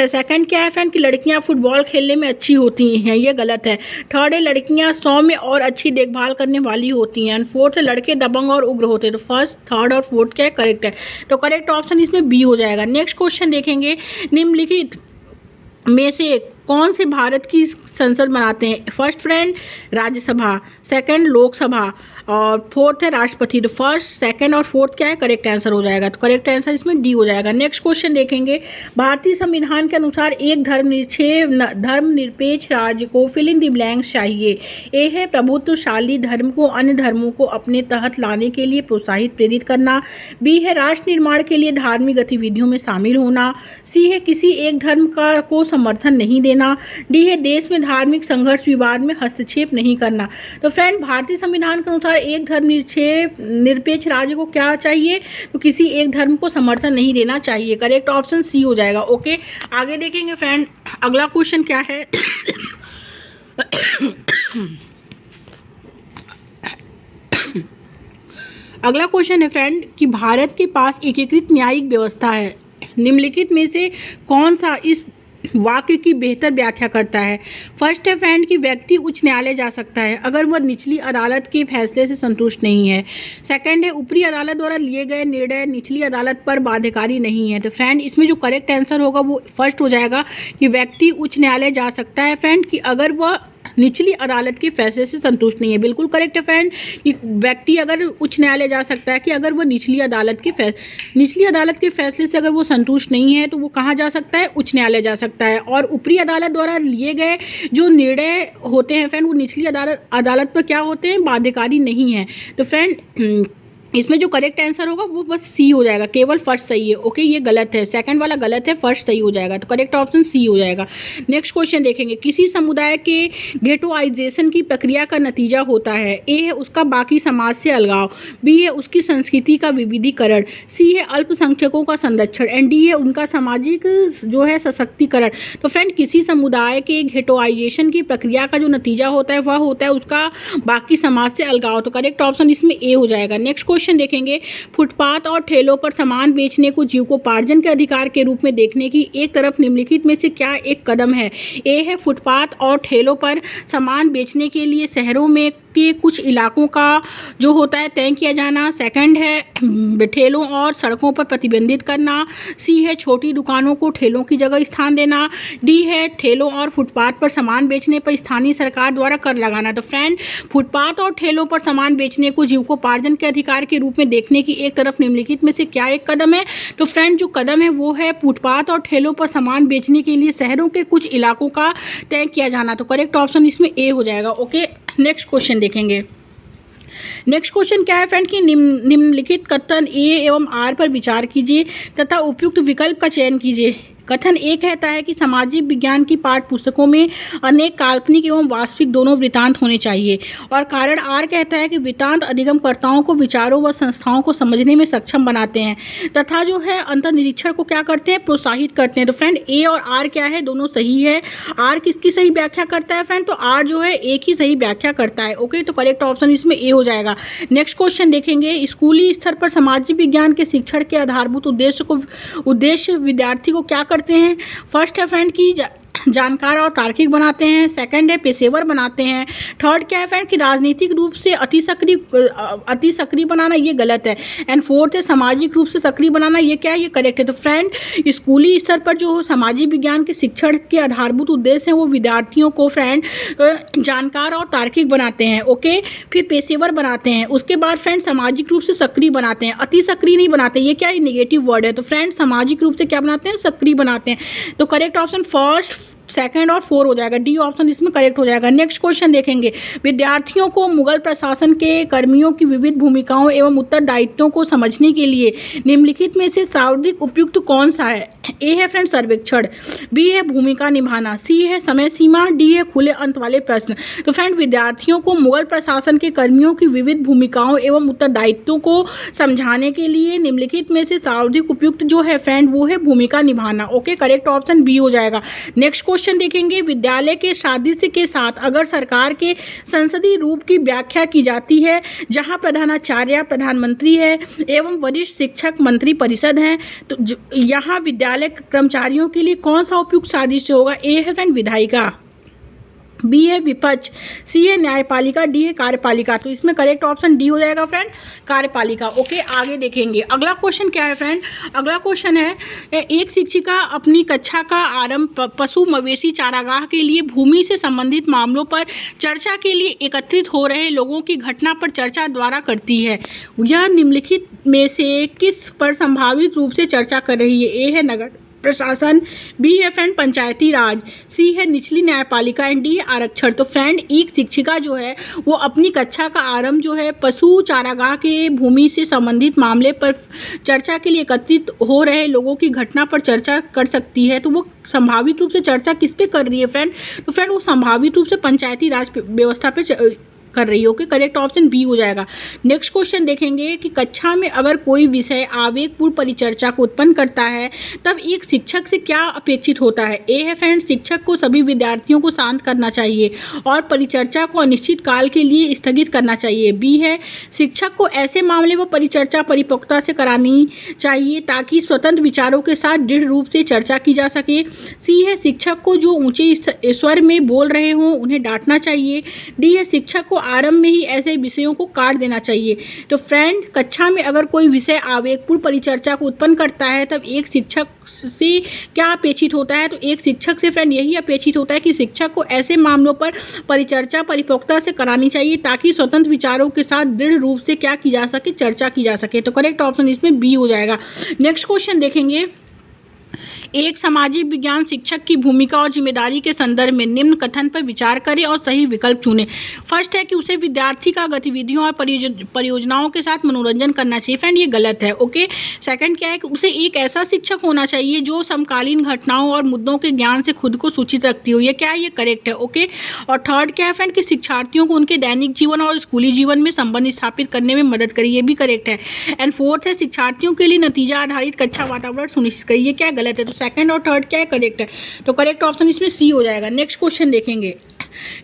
सेकंड क्या है फ्रेंड कि लड़कियां फुटबॉल खेलने में अच्छी होती हैं, ये गलत है। थर्ड है लड़कियां सौम्य और अच्छी देखभाल करने वाली होती हैं। फोर्थ है लड़के दबंग और उग्र होते हैं। तो फर्स्ट, थर्ड और फोर्थ क्या है? करेक्ट है। तो करेक्ट ऑप्शन इसमें बी हो जाएगा। नेक्स्ट क्वेश्चन देखेंगे, निम्नलिखित में से कौन से भारत की संसद बनाते हैं? First friend Rajya Sabha, second Lok Sabha और फोर्थ है राष्ट्रपति। तो फर्स्ट, सेकंड और फोर्थ क्या है? करेक्ट आंसर हो जाएगा। तो करेक्ट आंसर इसमें डी हो जाएगा। नेक्स्ट क्वेश्चन देखेंगे, भारतीय संविधान के अनुसार एक धर्मनिरपेक्ष राज्य को फिल इन द ब्लैंक्स चाहिए। ए है प्रभुत्वशाली धर्म को अन्य धर्मों को अपने तहत लाने के लिए प्रोत्साहित प्रेरित करना, बी है राष्ट्र निर्माण के लिए धार्मिक गतिविधियों में शामिल होना, सी है किसी एक धर्म को समर्थन नहीं देना, डी है देश में धार्मिक संघर्ष विवाद में हस्तक्षेप नहीं करना। तो फ्रेंड भारतीय संविधान के अनुसार एक धर्म निरपेक्ष राज्य को क्या चाहिए? तो किसी एक धर्म को समर्थन नहीं देना चाहिए। करेक्ट ऑप्शन सी हो जाएगा। ओके, आगे देखेंगे फ्रेंड, अगला क्वेश्चन क्या है? अगला क्वेश्चन है फ्रेंड कि भारत के पास एकीकृत न्यायिक व्यवस्था है, निम्नलिखित में से कौन सा इस वाक्य की बेहतर व्याख्या करता है? फर्स्ट है फ्रेंड कि व्यक्ति उच्च न्यायालय जा सकता है अगर वह निचली अदालत के फैसले से संतुष्ट नहीं है। सेकंड है ऊपरी अदालत द्वारा लिए गए निर्णय निचली अदालत पर बाध्यकारी नहीं है। तो फ्रेंड इसमें जो करेक्ट आंसर होगा वो फर्स्ट हो जाएगा कि व्यक्ति उच्च न्यायालय जा सकता है फ्रेंड कि अगर वह निचली अदालत के फैसले से संतुष्ट नहीं है। बिल्कुल करेक्ट है फ्रेंड कि व्यक्ति अगर उच्च न्यायालय जा सकता है कि अगर वो निचली अदालत के फैसले से अगर वो संतुष्ट नहीं है तो वो कहाँ जा सकता है? उच्च न्यायालय जा सकता है। और ऊपरी अदालत द्वारा लिए गए जो निर्णय होते हैं फ्रेंड वो निचली अदालत पर क्या होते हैं? बाध्यकारी नहीं है। तो फ्रेंड इसमें जो करेक्ट आंसर होगा वो बस सी हो जाएगा, केवल फर्स्ट सही है। ओके, ये गलत है, सेकंड वाला गलत है, फर्स्ट सही हो जाएगा। तो करेक्ट ऑप्शन सी हो जाएगा। नेक्स्ट क्वेश्चन देखेंगे, किसी समुदाय के गेटोआइजेशन की प्रक्रिया का नतीजा होता है? ए है उसका बाकी समाज से अलगाव, बी है उसकी संस्कृति का विविधीकरण, सी है अल्पसंख्यकों का संरक्षण, एंड डी है उनका सामाजिक जो है सशक्तिकरण। तो फ्रेंड किसी समुदाय के गेटोआइजेशन की प्रक्रिया का जो नतीजा होता है वह होता है उसका बाकी समाज से अलगाव। तो करेक्ट ऑप्शन इसमें ए हो जाएगा। नेक्स्ट क्वेश्चन देखेंगे, फुटपाथ और ठेलों पर सामान बेचने को जीविकोपार्जन के अधिकार के रूप में देखने की एक तरफ निम्नलिखित में से क्या एक कदम है? ए है फुटपाथ और ठेलों पर सामान बेचने के लिए शहरों में के कुछ इलाकों का जो होता है तय किया जाना, सेकंड है ठेलों और सड़कों पर प्रतिबंधित करना, सी है छोटी दुकानों को ठेलों की जगह स्थान देना, डी है ठेलों और फुटपाथ पर सामान बेचने पर स्थानीय सरकार द्वारा कर लगाना। तो फ्रेंड फुटपाथ और ठेलों पर सामान बेचने को जीविकोपार्जन के अधिकार के रूप में देखने की एक तरफ निम्नलिखित में से क्या एक कदम है? तो फ्रेंड जो कदम है वो है फुटपाथ और ठेलों पर सामान बेचने के लिए शहरों के कुछ इलाकों का तय किया जाना। तो करेक्ट ऑप्शन इसमें ए हो जाएगा। ओके, नेक्स्ट क्वेश्चन देखेंगे, नेक्स्ट क्वेश्चन क्या है फ्रेंड कि निम्नलिखित कथन ए एवं आर पर विचार कीजिए तथा उपयुक्त विकल्प का चयन कीजिए। कथन ए कहता है कि सामाजिक विज्ञान की पाठ्य पुस्तकों में अनेक काल्पनिक एवं वास्तविक दोनों वृत्तांत होने चाहिए। और कारण आर कहता है कि वृत्तांत अधिगमकर्ताओं को विचारों व संस्थाओं को समझने में सक्षम बनाते हैं तथा जो है अंतर्निरीक्षण को क्या करते हैं, प्रोत्साहित करते हैं। तो फ्रेंड ए और आर क्या है, दोनों सही है। आर किसकी सही व्याख्या करता है फ्रेंड, तो आर जो है ए की सही व्याख्या करता है। ओके, तो करेक्ट ऑप्शन इसमें ए हो जाएगा। नेक्स्ट क्वेश्चन देखेंगे, स्कूली स्तर पर सामाजिक विज्ञान के शिक्षण के आधारभूत उद्देश्य विद्यार्थी को क्या करते हैं। फर्स्ट है फ्रेंड की जानकार और तार्किक बनाते हैं। सेकंड है पेशेवर बनाते हैं। थर्ड क्या है फ्रेंड कि राजनीतिक रूप से अति सक्रिय बनाना, ये गलत है। एंड फोर्थ है सामाजिक रूप से सक्रिय बनाना, ये क्या है, ये करेक्ट है। तो फ्रेंड स्कूली स्तर पर जो सामाजिक विज्ञान के शिक्षण के आधारभूत उद्देश्य हैं वो विद्यार्थियों को फ्रेंड जानकार और तार्किक बनाते हैं। ओके, फिर पेशेवर बनाते हैं, उसके बाद फ्रेंड सामाजिक रूप से सक्रिय बनाते हैं, अति सक्रिय नहीं बनाते, ये क्या है, नेगेटिव वर्ड है। तो फ्रेंड सामाजिक रूप से क्या बनाते हैं, सक्रिय बनाते हैं। तो करेक्ट ऑप्शन फर्स्ट, सेकंड और फोर हो जाएगा, डी ऑप्शन इसमें करेक्ट हो जाएगा। नेक्स्ट क्वेश्चन देखेंगे, विद्यार्थियों को मुगल प्रशासन के कर्मियों की विविध भूमिकाओं एवं उत्तरदायित्वों को समझने के लिए निम्नलिखित में से सर्वाधिक उपयुक्त कौन सा है। ए है फ्रेंड सर्वेक्षण, बी है भूमिका निभाना, सी है समय सीमा, डी है खुले अंत वाले प्रश्न। तो फ्रेंड विद्यार्थियों को मुगल प्रशासन के कर्मियों की विविध भूमिकाओं एवं उत्तरदायित्वों को समझाने के लिए निम्नलिखित में से सर्वाधिक उपयुक्त जो है फ्रेंड वो है भूमिका निभाना। ओके, करेक्ट ऑप्शन बी हो जाएगा। नेक्स्ट क्वेश्चन देखेंगे, विद्यालय के सादृश्य के साथ अगर सरकार के संसदीय रूप की व्याख्या की जाती है जहां प्रधानाचार्य प्रधानमंत्री है एवं वरिष्ठ शिक्षक मंत्री परिषद हैं, तो यहां विद्यालय कर्मचारियों के लिए कौन सा उपयुक्त सादृश्य होगा। ए है फ्रेंड विधायिका, बी है विपक्ष, सी है न्यायपालिका, डी है कार्यपालिका। तो इसमें करेक्ट ऑप्शन डी हो जाएगा फ्रेंड, कार्यपालिका। ओके, आगे देखेंगे अगला क्वेश्चन क्या है फ्रेंड। अगला क्वेश्चन है, एक शिक्षिका अपनी कक्षा का आरंभ पशु मवेशी चारागाह के लिए भूमि से संबंधित मामलों पर चर्चा के लिए एकत्रित हो रहे लोगों की घटना पर चर्चा द्वारा करती है। यह निम्नलिखित में से किस पर संभावित रूप से चर्चा कर रही है। ए है नगर प्रशासन, बी है फ्रेंड पंचायती राज, सी है निचली न्यायपालिका एंड डी आरक्षण। तो फ्रेंड एक शिक्षिका जो है वो अपनी कक्षा का आरंभ जो है पशु चारागाह के भूमि से संबंधित मामले पर चर्चा के लिए एकत्रित हो रहे लोगों की घटना पर चर्चा कर सकती है। तो वो संभावित रूप से चर्चा किस पे कर रही है फ्रेंड, तो फ्रेंड वो संभावित रूप से पंचायती राज व्यवस्था पे कर रही हो। कि करेक्ट ऑप्शन बी हो जाएगा। नेक्स्ट क्वेश्चन देखेंगे कि कक्षा में अगर कोई विषय आवेगपूर्ण परिचर्चा को उत्पन्न करता है तब एक शिक्षक से क्या अपेक्षित होता है। ए है फ्रेंड शिक्षक को सभी विद्यार्थियों को शांत करना चाहिए और परिचर्चा को अनिश्चित काल के लिए स्थगित करना चाहिए। बी है शिक्षक को ऐसे मामले में परिचर्चा परिपक्वता से करानी चाहिए ताकि स्वतंत्र विचारों के साथ दृढ़ रूप से चर्चा की जा सके। सी है शिक्षक को जो ऊंचे स्वर में बोल रहे हों उन्हें डांटना चाहिए। डी है शिक्षक को आरंभ में ही ऐसे विषयों को काट देना चाहिए। तो फ्रेंड कक्षा में अगर कोई विषय आवेगपूर्ण परिचर्चा को उत्पन्न करता है तब एक शिक्षक से क्या अपेक्षित होता है, तो एक शिक्षक से फ्रेंड यही अपेक्षित होता है कि शिक्षक को ऐसे मामलों पर परिचर्चा परिपक्वता से करानी चाहिए ताकि स्वतंत्र विचारों के साथ दृढ़ रूप से क्या की जा सके, चर्चा की जा सके। तो करेक्ट ऑप्शन इसमें बी हो जाएगा। नेक्स्ट क्वेश्चन देखेंगे, एक सामाजिक विज्ञान शिक्षक की भूमिका और जिम्मेदारी के संदर्भ में निम्न कथन पर विचार करें और सही विकल्प चुनें। फर्स्ट है कि उसे विद्यार्थी का गतिविधियों और परियोजनाओं के साथ मनोरंजन करना चाहिए। फ्रेंड ये गलत है। ओके, सेकंड क्या है कि उसे एक ऐसा शिक्षक होना चाहिए जो समकालीन घटनाओं और मुद्दों के ज्ञान से खुद को सूचित रखती हो। ये क्या है, ये करेक्ट है। ओके, और थर्ड क्या है फ्रेंड कि शिक्षार्थियों को उनके दैनिक जीवन और स्कूली जीवन में संबंध स्थापित करने में मदद करें। ये भी करेक्ट है। एंड फोर्थ है शिक्षार्थियों के लिए नतीजा आधारित कक्षा वातावरण सुनिश्चित करें। ये क्या गलत है, तो सेकंड और थर्ड क्या है, करेक्ट है। तो करेक्ट ऑप्शन इसमें सी हो जाएगा। नेक्स्ट क्वेश्चन देखेंगे,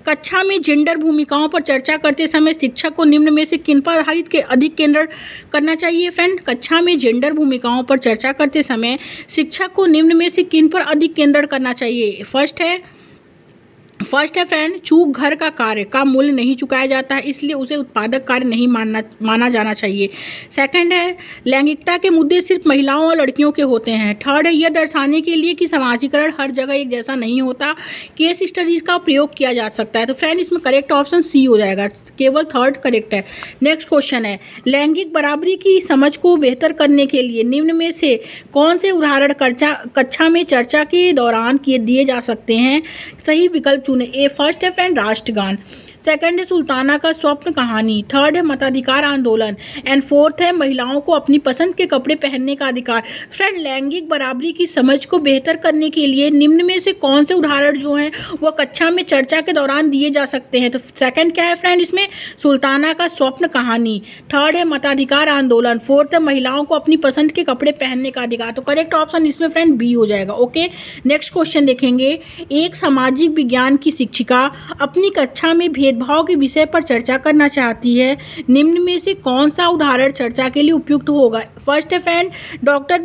कक्षा में जेंडर भूमिकाओं पर चर्चा करते समय शिक्षक को निम्न में से किन पर आधारित के अधिक केंद्र करना चाहिए। फ्रेंड कक्षा में जेंडर भूमिकाओं पर चर्चा करते समय शिक्षक को निम्न में से किन पर अधिक केंद्र करना चाहिए। फर्स्ट है फ्रेंड चूक घर का कार्य का मूल्य नहीं चुकाया जाता है इसलिए उसे उत्पादक कार्य नहीं माना जाना चाहिए। सेकंड है लैंगिकता के मुद्दे सिर्फ महिलाओं और लड़कियों के होते हैं। थर्ड है यह दर्शाने के लिए कि समाजीकरण हर जगह एक जैसा नहीं होता, केस स्टडीज का प्रयोग किया जा सकता है। तो फ्रेंड इसमें करेक्ट ऑप्शन सी हो जाएगा, केवल थर्ड करेक्ट है। नेक्स्ट क्वेश्चन है लैंगिक बराबरी की समझ को बेहतर करने के लिए निम्न में से कौन से उदाहरण कक्षा में चर्चा के दौरान दिए जा सकते हैं। सही विकल्प चुने। ए फर्स्ट है फ्रेंड राष्ट्रगान, सेकंड है सुल्ताना का स्वप्न कहानी, थर्ड है मताधिकार आंदोलन एंड फोर्थ है महिलाओं को अपनी पसंद के कपड़े पहनने का अधिकार। फ्रेंड, लैंगिक बराबरी की समझ को बेहतर करने के लिए निम्न में से कौन से उदाहरण जो हैं वो कक्षा में चर्चा के दौरान दिए जा सकते हैं? तो सेकंड क्या है फ्रेंड इसमें? सुल्ताना का स्वप्न कहानी, थर्ड है मताधिकार आंदोलन, फोर्थ है महिलाओं को अपनी पसंद के कपड़े पहनने का अधिकार। तो करेक्ट ऑप्शन इसमें फ्रेंड बी हो जाएगा। ओके, नेक्स्ट क्वेश्चन देखेंगे। एक सामाजिक विज्ञान की शिक्षिका अपनी कक्षा में भेदभाव के विषय पर चर्चा करना चाहती है, निम्न में से कौन सा उदाहरण चर्चा के लिए उपयुक्त होगा? फर्स्ट है फ्रेंड डॉक्टर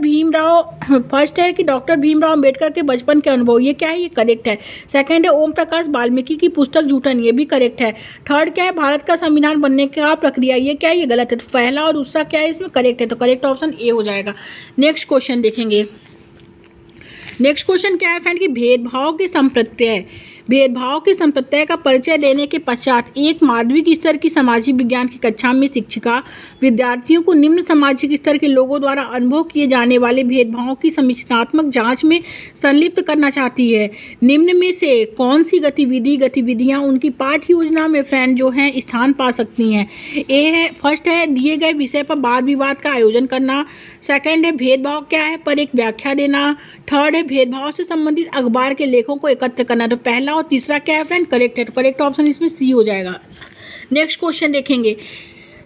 भीमराव अंबेडकर के बचपन के अनुभव, ये क्या है? ये करेक्ट है। सेकंड है ओम प्रकाश वाल्मीकि की पुस्तक जूठन, ये भी करेक्ट है। थर्ड क्या है? भारत का संविधान बनने का प्रक्रिया, ये क्या है? ये गलत है। तो पहला और दूसरा क्या है इसमें? करेक्ट है। तो करेक्ट ऑप्शन ए हो जाएगा। नेक्स्ट क्वेश्चन देखेंगे। नेक्स्ट क्वेश्चन क्या है फ्रेंड कि भेदभाव के संप्रत्यय का परिचय देने के पश्चात एक माध्यमिक स्तर की सामाजिक विज्ञान की कक्षा में शिक्षिका विद्यार्थियों को निम्न सामाजिक स्तर के लोगों द्वारा अनुभव किए जाने वाले भेदभाव की समीक्षात्मक जांच में संलिप्त करना चाहती है। निम्न में से कौन सी गतिविधियां उनकी पाठ्य योजना में फ्रेंड जो है स्थान पा सकती हैं? ए है, फर्स्ट है दिए गए विषय पर वाद विवाद का आयोजन करना, सेकंड है भेदभाव क्या है पर एक व्याख्या देना, थर्ड है भेदभाव से संबंधित अखबार के लेखों को एकत्र करना। तो पहला और तीसरा क्या है फ्रेंड? करेक्ट है। तो करेक्ट ऑप्शन इसमें सी हो जाएगा। नेक्स्ट क्वेश्चन देखेंगे।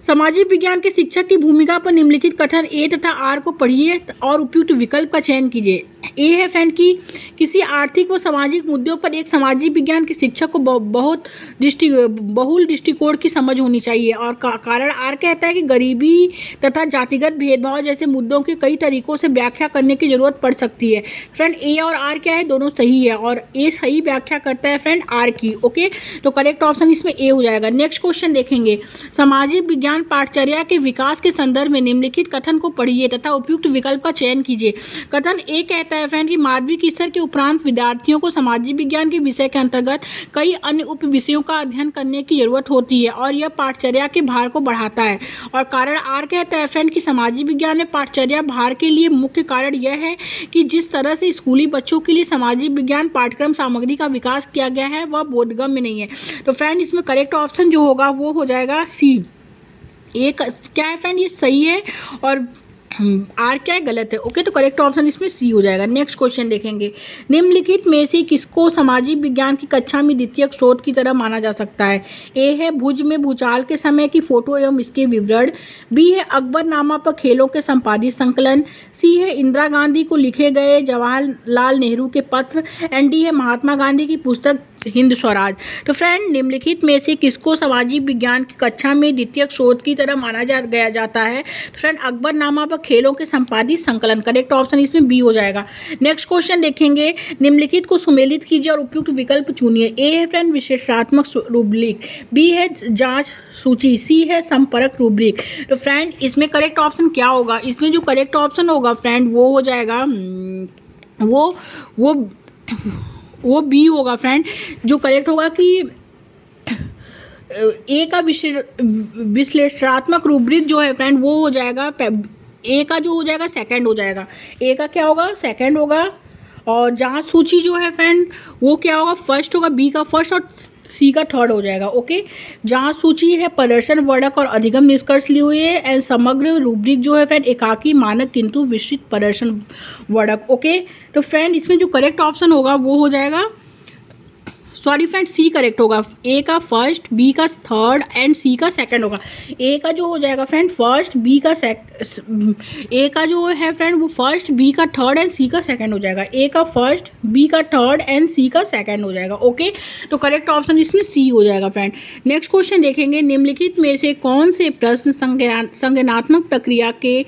सामाजिक विज्ञान के शिक्षक की भूमिका पर निम्नलिखित कथन ए तथा आर को पढ़िए और उपयुक्त विकल्प का चयन कीजिए। ए है फ्रेंड कि किसी आर्थिक व सामाजिक मुद्दों पर एक सामाजिक विज्ञान के शिक्षक को बहुल दृष्टिकोण की समझ होनी चाहिए, और कारण आर कहता है कि गरीबी तथा जातिगत भेदभाव जैसे मुद्दों के कई तरीकों से व्याख्या करने की जरूरत पड़ सकती है। फ्रेंड ए और आर क्या है? दोनों सही है, और ए सही व्याख्या करता है फ्रेंड आर की। ओके, तो करेक्ट ऑप्शन इसमें ए हो जाएगा। नेक्स्ट क्वेश्चन देखेंगे। सामाजिक विज्ञान पाठचर्या के विकास के संदर्भ में निम्नलिखित कथन को पढ़िए तथा उपयुक्त विकल्प का चयन कीजिए। कथन ए कहता है फ्रेंड कि माध्यमिक स्तर के उपरांत विद्यार्थियों को सामाजिक विज्ञान के विषय के अंतर्गत कई अन्य उप विषयों का अध्ययन करने की जरूरत होती है, और यह पाठचर्या के भार को बढ़ाता है। और कारण आर कहता है फ्रेंड कि सामाजिक विज्ञान में पाठचर्या भार के लिए मुख्य कारण यह है कि जिस तरह से स्कूली बच्चों के लिए सामाजिक विज्ञान पाठ्यक्रम सामग्री का विकास किया गया है वह बोधगम्य नहीं है। तो फ्रेंड इसमें करेक्ट ऑप्शन जो होगा वो हो जाएगा सी। एक क्या है फ्रेंड? ये सही है, और आर क्या है? गलत है। ओके, तो करेक्ट ऑप्शन इसमें सी हो जाएगा। नेक्स्ट क्वेश्चन देखेंगे। निम्नलिखित में से किसको सामाजिक विज्ञान की कक्षा में द्वितीयक स्रोत की तरह माना जा सकता है? ए है भुज में भूचाल के समय की फोटो एवं इसके विवरण, बी है अकबरनामा पर खेलों के संपादित संकलन, सी है इंदिरा गांधी को लिखे गए जवाहरलाल नेहरू के पत्र, एंड डी है महात्मा गांधी की पुस्तक हिंद स्वराज। तो फ्रेंड निम्नलिखित में से किसको सामाजिक विज्ञान की कक्षा में द्वितीयक स्रोत की तरह माना जाता है? तो फ्रेंड अकबरनामा पर खेलों के संपादित संकलन, करेक्ट ऑप्शन इसमें बी हो जाएगा। नेक्स्ट क्वेश्चन देखेंगे। निम्नलिखित को सुमेलित कीजिए और उपयुक्त विकल्प चुनिए। ए है फ्रेंड विशेषात्मक रूब्रिक, बी है जांच सूची, सी है संपर्क रूब्रिक। तो फ्रेंड इसमें करेक्ट ऑप्शन क्या होगा? इसमें जो करेक्ट ऑप्शन होगा फ्रेंड वो हो जाएगा वो बी होगा फ्रेंड। जो करेक्ट होगा कि ए का विश्लेषणात्मक रूब्रिक जो है फ्रेंड वो हो जाएगा, ए का जो हो जाएगा सेकंड हो जाएगा। ए का क्या होगा? सेकंड होगा। और जांच सूची जो है फ्रेंड वो क्या होगा? फर्स्ट होगा। बी का फर्स्ट और सी का थर्ड हो जाएगा। ओके, जांच सूची है प्रदर्शन वर्णक और अधिगम निष्कर्ष लिए हुए, एंड समग्र रूब्रिक जो है फ्रेंड एकाकी मानक किंतु विस्तृत प्रदर्शन वर्णक। ओके, तो फ्रेंड इसमें जो करेक्ट ऑप्शन होगा वो हो जाएगा, सॉरी फ्रेंड सी करेक्ट होगा। ए का फर्स्ट, बी का थर्ड एंड सी का सेकंड होगा। ए का जो हो जाएगा फ्रेंड फर्स्ट, बी का ए का जो है फ्रेंड वो फर्स्ट, बी का थर्ड एंड सी का सेकंड हो जाएगा। ए का फर्स्ट, बी का थर्ड एंड सी का सेकंड हो जाएगा। ओके, तो करेक्ट ऑप्शन इसमें सी हो जाएगा फ्रेंड। नेक्स्ट क्वेश्चन देखेंगे। निम्नलिखित में से कौन से प्रश्न संज्ञानात्मक प्रक्रिया के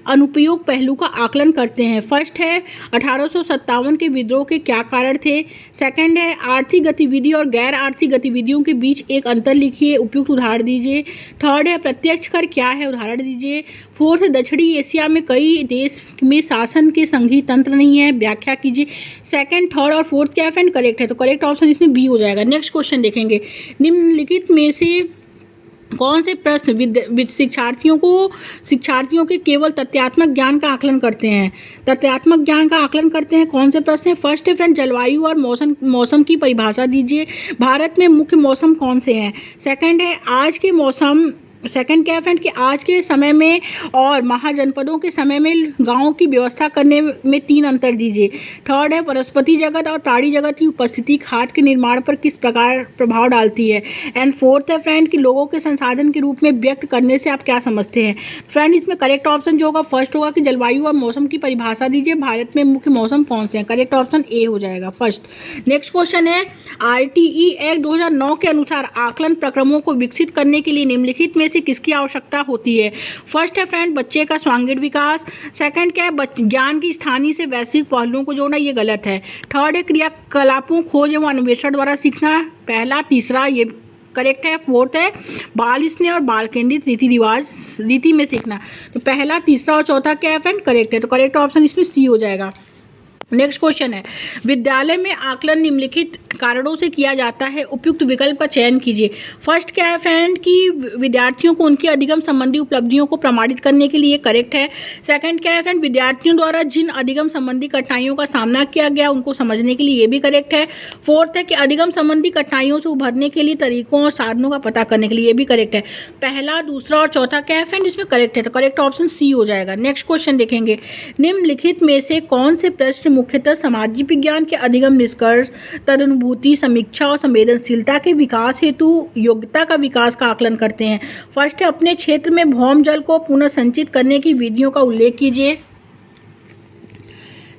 अनुपयोग पहलू का आकलन करते हैं? फर्स्ट है 1857 के विद्रोह के क्या कारण थे, सेकंड है आर्थिक गतिविधि और गैर आर्थिक गतिविधियों के बीच एक अंतर लिखिए, उपयुक्त उदाहरण दीजिए, थर्ड है प्रत्यक्ष कर क्या है, उदाहरण दीजिए, फोर्थ दक्षिणी एशिया में कई देश में शासन के संघीय तंत्र नहीं है, व्याख्या कीजिए। सेकंड, थर्ड और फोर्थ क्या है फ्रेंड? करेक्ट है। तो करेक्ट ऑप्शन इसमें बी हो जाएगा। नेक्स्ट क्वेश्चन देखेंगे। निम्नलिखित में से कौन से प्रश्न शिक्षार्थियों के केवल तथ्यात्मक ज्ञान का आकलन करते हैं? तथ्यात्मक ज्ञान का आकलन करते हैं। कौन से प्रश्न है? फर्स्ट है फ्रेंड, जलवायु और मौसम की परिभाषा दीजिए। भारत में मुख्य मौसम कौन से हैं? सेकंड है, आज के मौसम सेकंड क्या है फ्रेंड कि आज के समय में और महाजनपदों के समय में गाँव की व्यवस्था करने में 3 अंतर दीजिए। थर्ड है, वनस्पति जगत और प्राणी जगत की उपस्थिति खाद्य के निर्माण पर किस प्रकार प्रभाव डालती है। एंड फोर्थ है फ्रेंड कि लोगों के संसाधन के रूप में व्यक्त करने से आप क्या समझते हैं। फ्रेंड इसमें करेक्ट ऑप्शन जो होगा फर्स्ट होगा कि जलवायु और मौसम की परिभाषा दीजिए। भारत में मुख्य मौसम कौन से हैं? करेक्ट ऑप्शन ए हो जाएगा फर्स्ट। नेक्स्ट क्वेश्चन है, RTE एक्ट 2009 के अनुसार आकलन प्रक्रमों को विकसित करने के लिए निम्नलिखित में से किसकी आवश्यकता होती है? फर्स्ट है फ्रेंड, बच्चे का स्वांगीण विकास। सेकंड क्या है, ज्ञान की स्थानीय से वैश्विक पहलुओं को जोड़ना, ये गलत है। थर्ड है, क्रियाकलापों खोज एवं अन्वेषण द्वारा सीखना, पहला तीसरा ये करेक्ट है। फोर्थ है, बाल स्नेह और बाल केंद्रित रीति में सीखना। तो पहला तीसरा और चौथा क्या है फ्रेंड? करेक्ट है। तो करेक्ट ऑप्शन इसमें सी हो जाएगा। नेक्स्ट क्वेश्चन है, विद्यालय में आकलन निम्नलिखित कारणों से किया जाता है, उपयुक्त विकल्प का चयन कीजिए। फर्स्ट क्या है फ्रेंड कि विद्यार्थियों को उनकी अधिगम संबंधी उपलब्धियों को प्रमाणित करने के लिए, करेक्ट है। सेकंड क्या है फ्रेंड, विद्यार्थियों द्वारा जिन अधिगम संबंधी कठिनाइयों का सामना किया गया उनको समझने के लिए, ये भी करेक्ट है। फोर्थ है कि अधिगम संबंधी कठिनाइयों से उभरने के लिए तरीकों और साधनों का पता करने के लिए, ये भी करेक्ट है। पहला दूसरा और चौथा क्या है फ्रेंड? इसमें करेक्ट है। तो करेक्ट ऑप्शन सी हो जाएगा। नेक्स्ट क्वेश्चन देखेंगे, निम्नलिखित में से कौन से प्रश्न मुख्यतः सामाजिक विज्ञान के अधिगम निष्कर्ष, तदनुभूति, समीक्षा और संवेदनशीलता के विकास हेतु योग्यता का विकास का आकलन करते हैं? फर्स्ट है, अपने क्षेत्र में भौम जल को पुनः संचित करने की विधियों का उल्लेख कीजिए।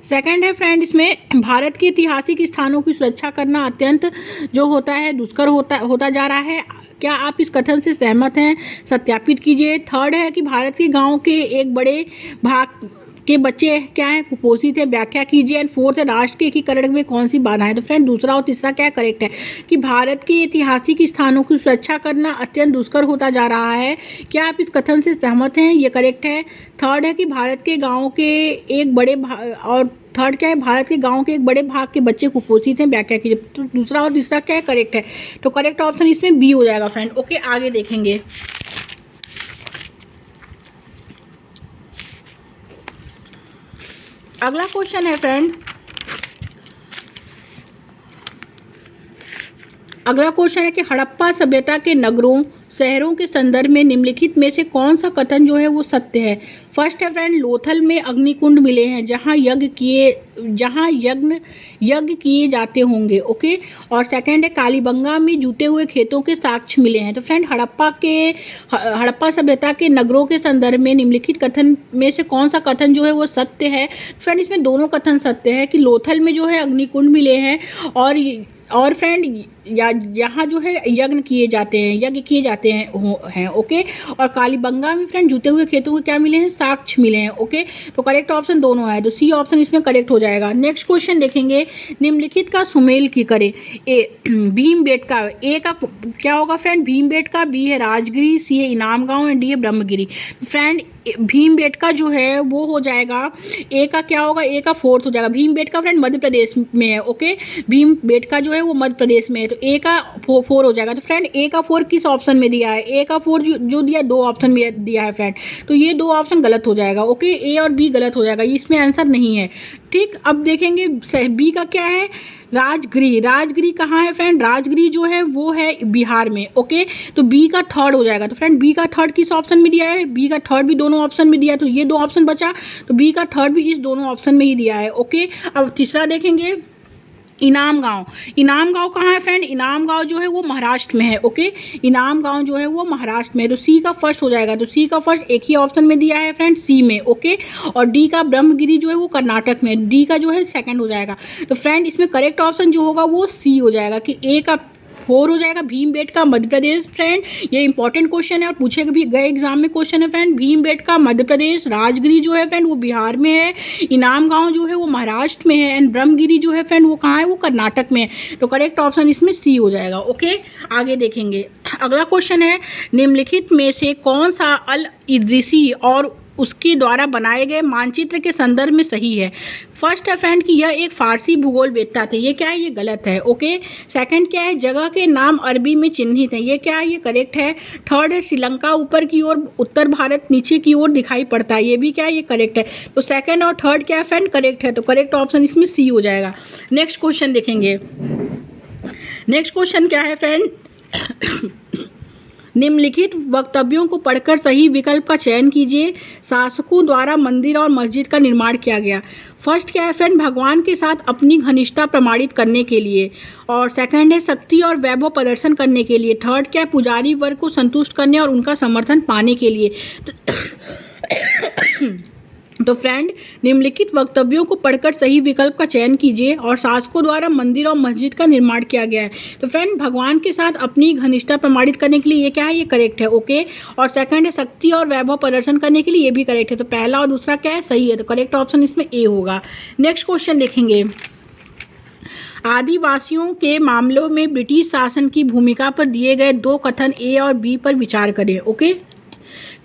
सेकंड है फ्रेंड, इसमें भारत के ऐतिहासिक स्थानों की सुरक्षा करना अत्यंत जो होता है दुष्कर होता जा रहा है, क्या आप इस कथन से सहमत हैं? सत्यापित कीजिए। थर्ड है कि भारत के गाँव के एक बड़े भाग के बच्चे क्या है? कुपोषित है, व्याख्या कीजिए। एंड फोर्थ है, राष्ट्र के एकीकरण में कौन सी बाधाएं? तो फ्रेंड दूसरा और तीसरा क्या करेक्ट है कि भारत के ऐतिहासिक स्थानों की सुरक्षा करना अत्यंत दुष्कर होता जा रहा है, क्या आप इस कथन से सहमत हैं? ये करेक्ट है। थर्ड है कि भारत के गाँव के एक बड़े और थर्ड क्या है, भारत के गाँव के एक बड़े भाग के बच्चे कुपोषित हैं, व्याख्या कीजिए। तो दूसरा और तीसरा क्या है? करेक्ट है। तो करेक्ट ऑप्शन इसमें बी हो जाएगा फ्रेंड। ओके, आगे देखेंगे। अगला क्वेश्चन है फ्रेंड, अगला क्वेश्चन है कि हड़प्पा सभ्यता के नगरों शहरों के संदर्भ में निम्नलिखित में से कौन सा कथन जो है वो सत्य है? फर्स्ट है फ्रेंड, लोथल में अग्निकुंड मिले हैं जहां यज्ञ किए जाते होंगे। ओके। और सेकंड है, कालीबंगा में जूते हुए खेतों के साक्ष्य मिले हैं। तो फ्रेंड हड़प्पा सभ्यता के नगरों के संदर्भ में निम्नलिखित कथन में से कौन सा कथन जो है वो सत्य है? फ्रेंड इसमें दोनों कथन सत्य है कि लोथल में जो है अग्निकुंड मिले हैं और फ्रेंड यहाँ जो है यज्ञ किए जाते हैं। ओके। और कालीबंगा में फ्रेंड जूते हुए खेतों के क्या मिले हैं? साक्ष्य मिले हैं। ओके। तो करेक्ट ऑप्शन दोनों है, तो सी ऑप्शन इसमें करेक्ट हो जाएगा। नेक्स्ट क्वेश्चन देखेंगे, निम्नलिखित का सुमेल की करें। ए भीमबेटका, ए का क्या होगा फ्रेंड? भीमबेटका। बी है राजगिरी, सी है इनाम गाँव एंड डी है ब्रह्मगिरी। फ्रेंड भीमबेटका जो है वो हो जाएगा, ए का क्या होगा? ए का फोर्थ हो जाएगा। भीमबेटका फ्रेंड मध्य प्रदेश में है। ओके। भीमबेटका जो है वो मध्य प्रदेश में है, तो ए का 4 हो जाएगा। तो फ्रेंड ए का 4 किस ऑप्शन में दिया है? ए का 4 जो दिया 2 ऑप्शन में दिया है फ्रेंड, तो ये 2 ऑप्शन गलत हो जाएगा। ओके, ए और बी गलत हो जाएगा, इसमें आंसर नहीं है। ठीक, अब देखेंगे बी का क्या है? राजगिरी। राजगिरी कहाँ है फ्रेंड? राजगिरी जो है वो है बिहार में। ओके, तो बी का 3rd हो जाएगा। तो फ्रेंड बी का 3rd किस ऑप्शन में दिया है? बी का 3rd भी दोनों ऑप्शन में दिया है, तो ये 2 ऑप्शन बचा, तो बी का 3rd भी इस दोनों ऑप्शन में ही दिया है। ओके। अब तीसरा देखेंगे, इनाम गांव। इनाम गांव कहाँ है फ्रेंड? इनाम गांव जो है वो महाराष्ट्र में है। ओके, इनाम गांव जो है वो महाराष्ट्र में है, तो सी का फर्स्ट हो जाएगा। तो सी का फर्स्ट एक ही ऑप्शन में दिया है फ्रेंड, सी में। ओके। और डी का ब्रह्मगिरी जो है वो कर्नाटक में, डी का जो है 2nd हो जाएगा। तो फ्रेंड इसमें करेक्ट ऑप्शन जो होगा वो सी हो जाएगा कि ए का 4 हो जाएगा, भीमबेटका मध्य प्रदेश। फ्रेंड ये इंपॉर्टेंट क्वेश्चन है और पूछे भी गए एग्जाम में क्वेश्चन है फ्रेंड। भीमबेटका मध्य प्रदेश, राजगिरी जो है फ्रेंड वो बिहार में है, इनाम गांव जो है वो महाराष्ट्र में है, एंड ब्रह्मगिरी जो है फ्रेंड वो कहाँ है? वो कर्नाटक में है। तो करेक्ट ऑप्शन इसमें सी हो जाएगा। ओके, आगे देखेंगे। अगला क्वेश्चन है, निम्नलिखित में से कौन सा अल इदरीसी और उसके द्वारा बनाए गए मानचित्र के संदर्भ में सही है। फर्स्ट है फ्रेंड कि यह एक फारसी भूगोल वेत्ता थे, ये क्या है, ये गलत है। ओके, सेकंड क्या है, जगह के नाम अरबी में चिन्हित हैं, ये क्या है, ये करेक्ट है। थर्ड है, श्रीलंका ऊपर की ओर, उत्तर भारत नीचे की ओर दिखाई पड़ता है, ये भी क्या है, ये करेक्ट है। तो सेकंड और थर्ड क्या है फ्रेंड, करेक्ट है। तो करेक्ट ऑप्शन इसमें सी हो जाएगा। नेक्स्ट क्वेश्चन देखेंगे। नेक्स्ट क्वेश्चन क्या है फ्रेंड, निम्नलिखित वक्तव्यों को पढ़कर सही विकल्प का चयन कीजिए। शासकों द्वारा मंदिर और मस्जिद का निर्माण किया गया। फर्स्ट क्या है फ्रेंड, भगवान के साथ अपनी घनिष्ठता प्रमाणित करने के लिए। और सेकंड है, शक्ति और वैभव प्रदर्शन करने के लिए। थर्ड क्या है, पुजारी वर्ग को संतुष्ट करने और उनका समर्थन पाने के लिए। तो फ्रेंड, निम्नलिखित वक्तव्यों को पढ़कर सही विकल्प का चयन कीजिए। और शासकों द्वारा मंदिर और मस्जिद का निर्माण किया गया है। तो फ्रेंड, भगवान के साथ अपनी घनिष्ठता प्रमाणित करने के लिए ये क्या है, ये करेक्ट है। ओके, और सेकंड है, शक्ति और वैभव प्रदर्शन करने के लिए, ये भी करेक्ट है। तो पहला और दूसरा क्या है, सही है। तो करेक्ट ऑप्शन इसमें ए होगा। नेक्स्ट क्वेश्चन देखेंगे। आदिवासियों के मामलों में ब्रिटिश शासन की भूमिका पर दिए गए दो कथन ए और बी पर विचार करें। ओके,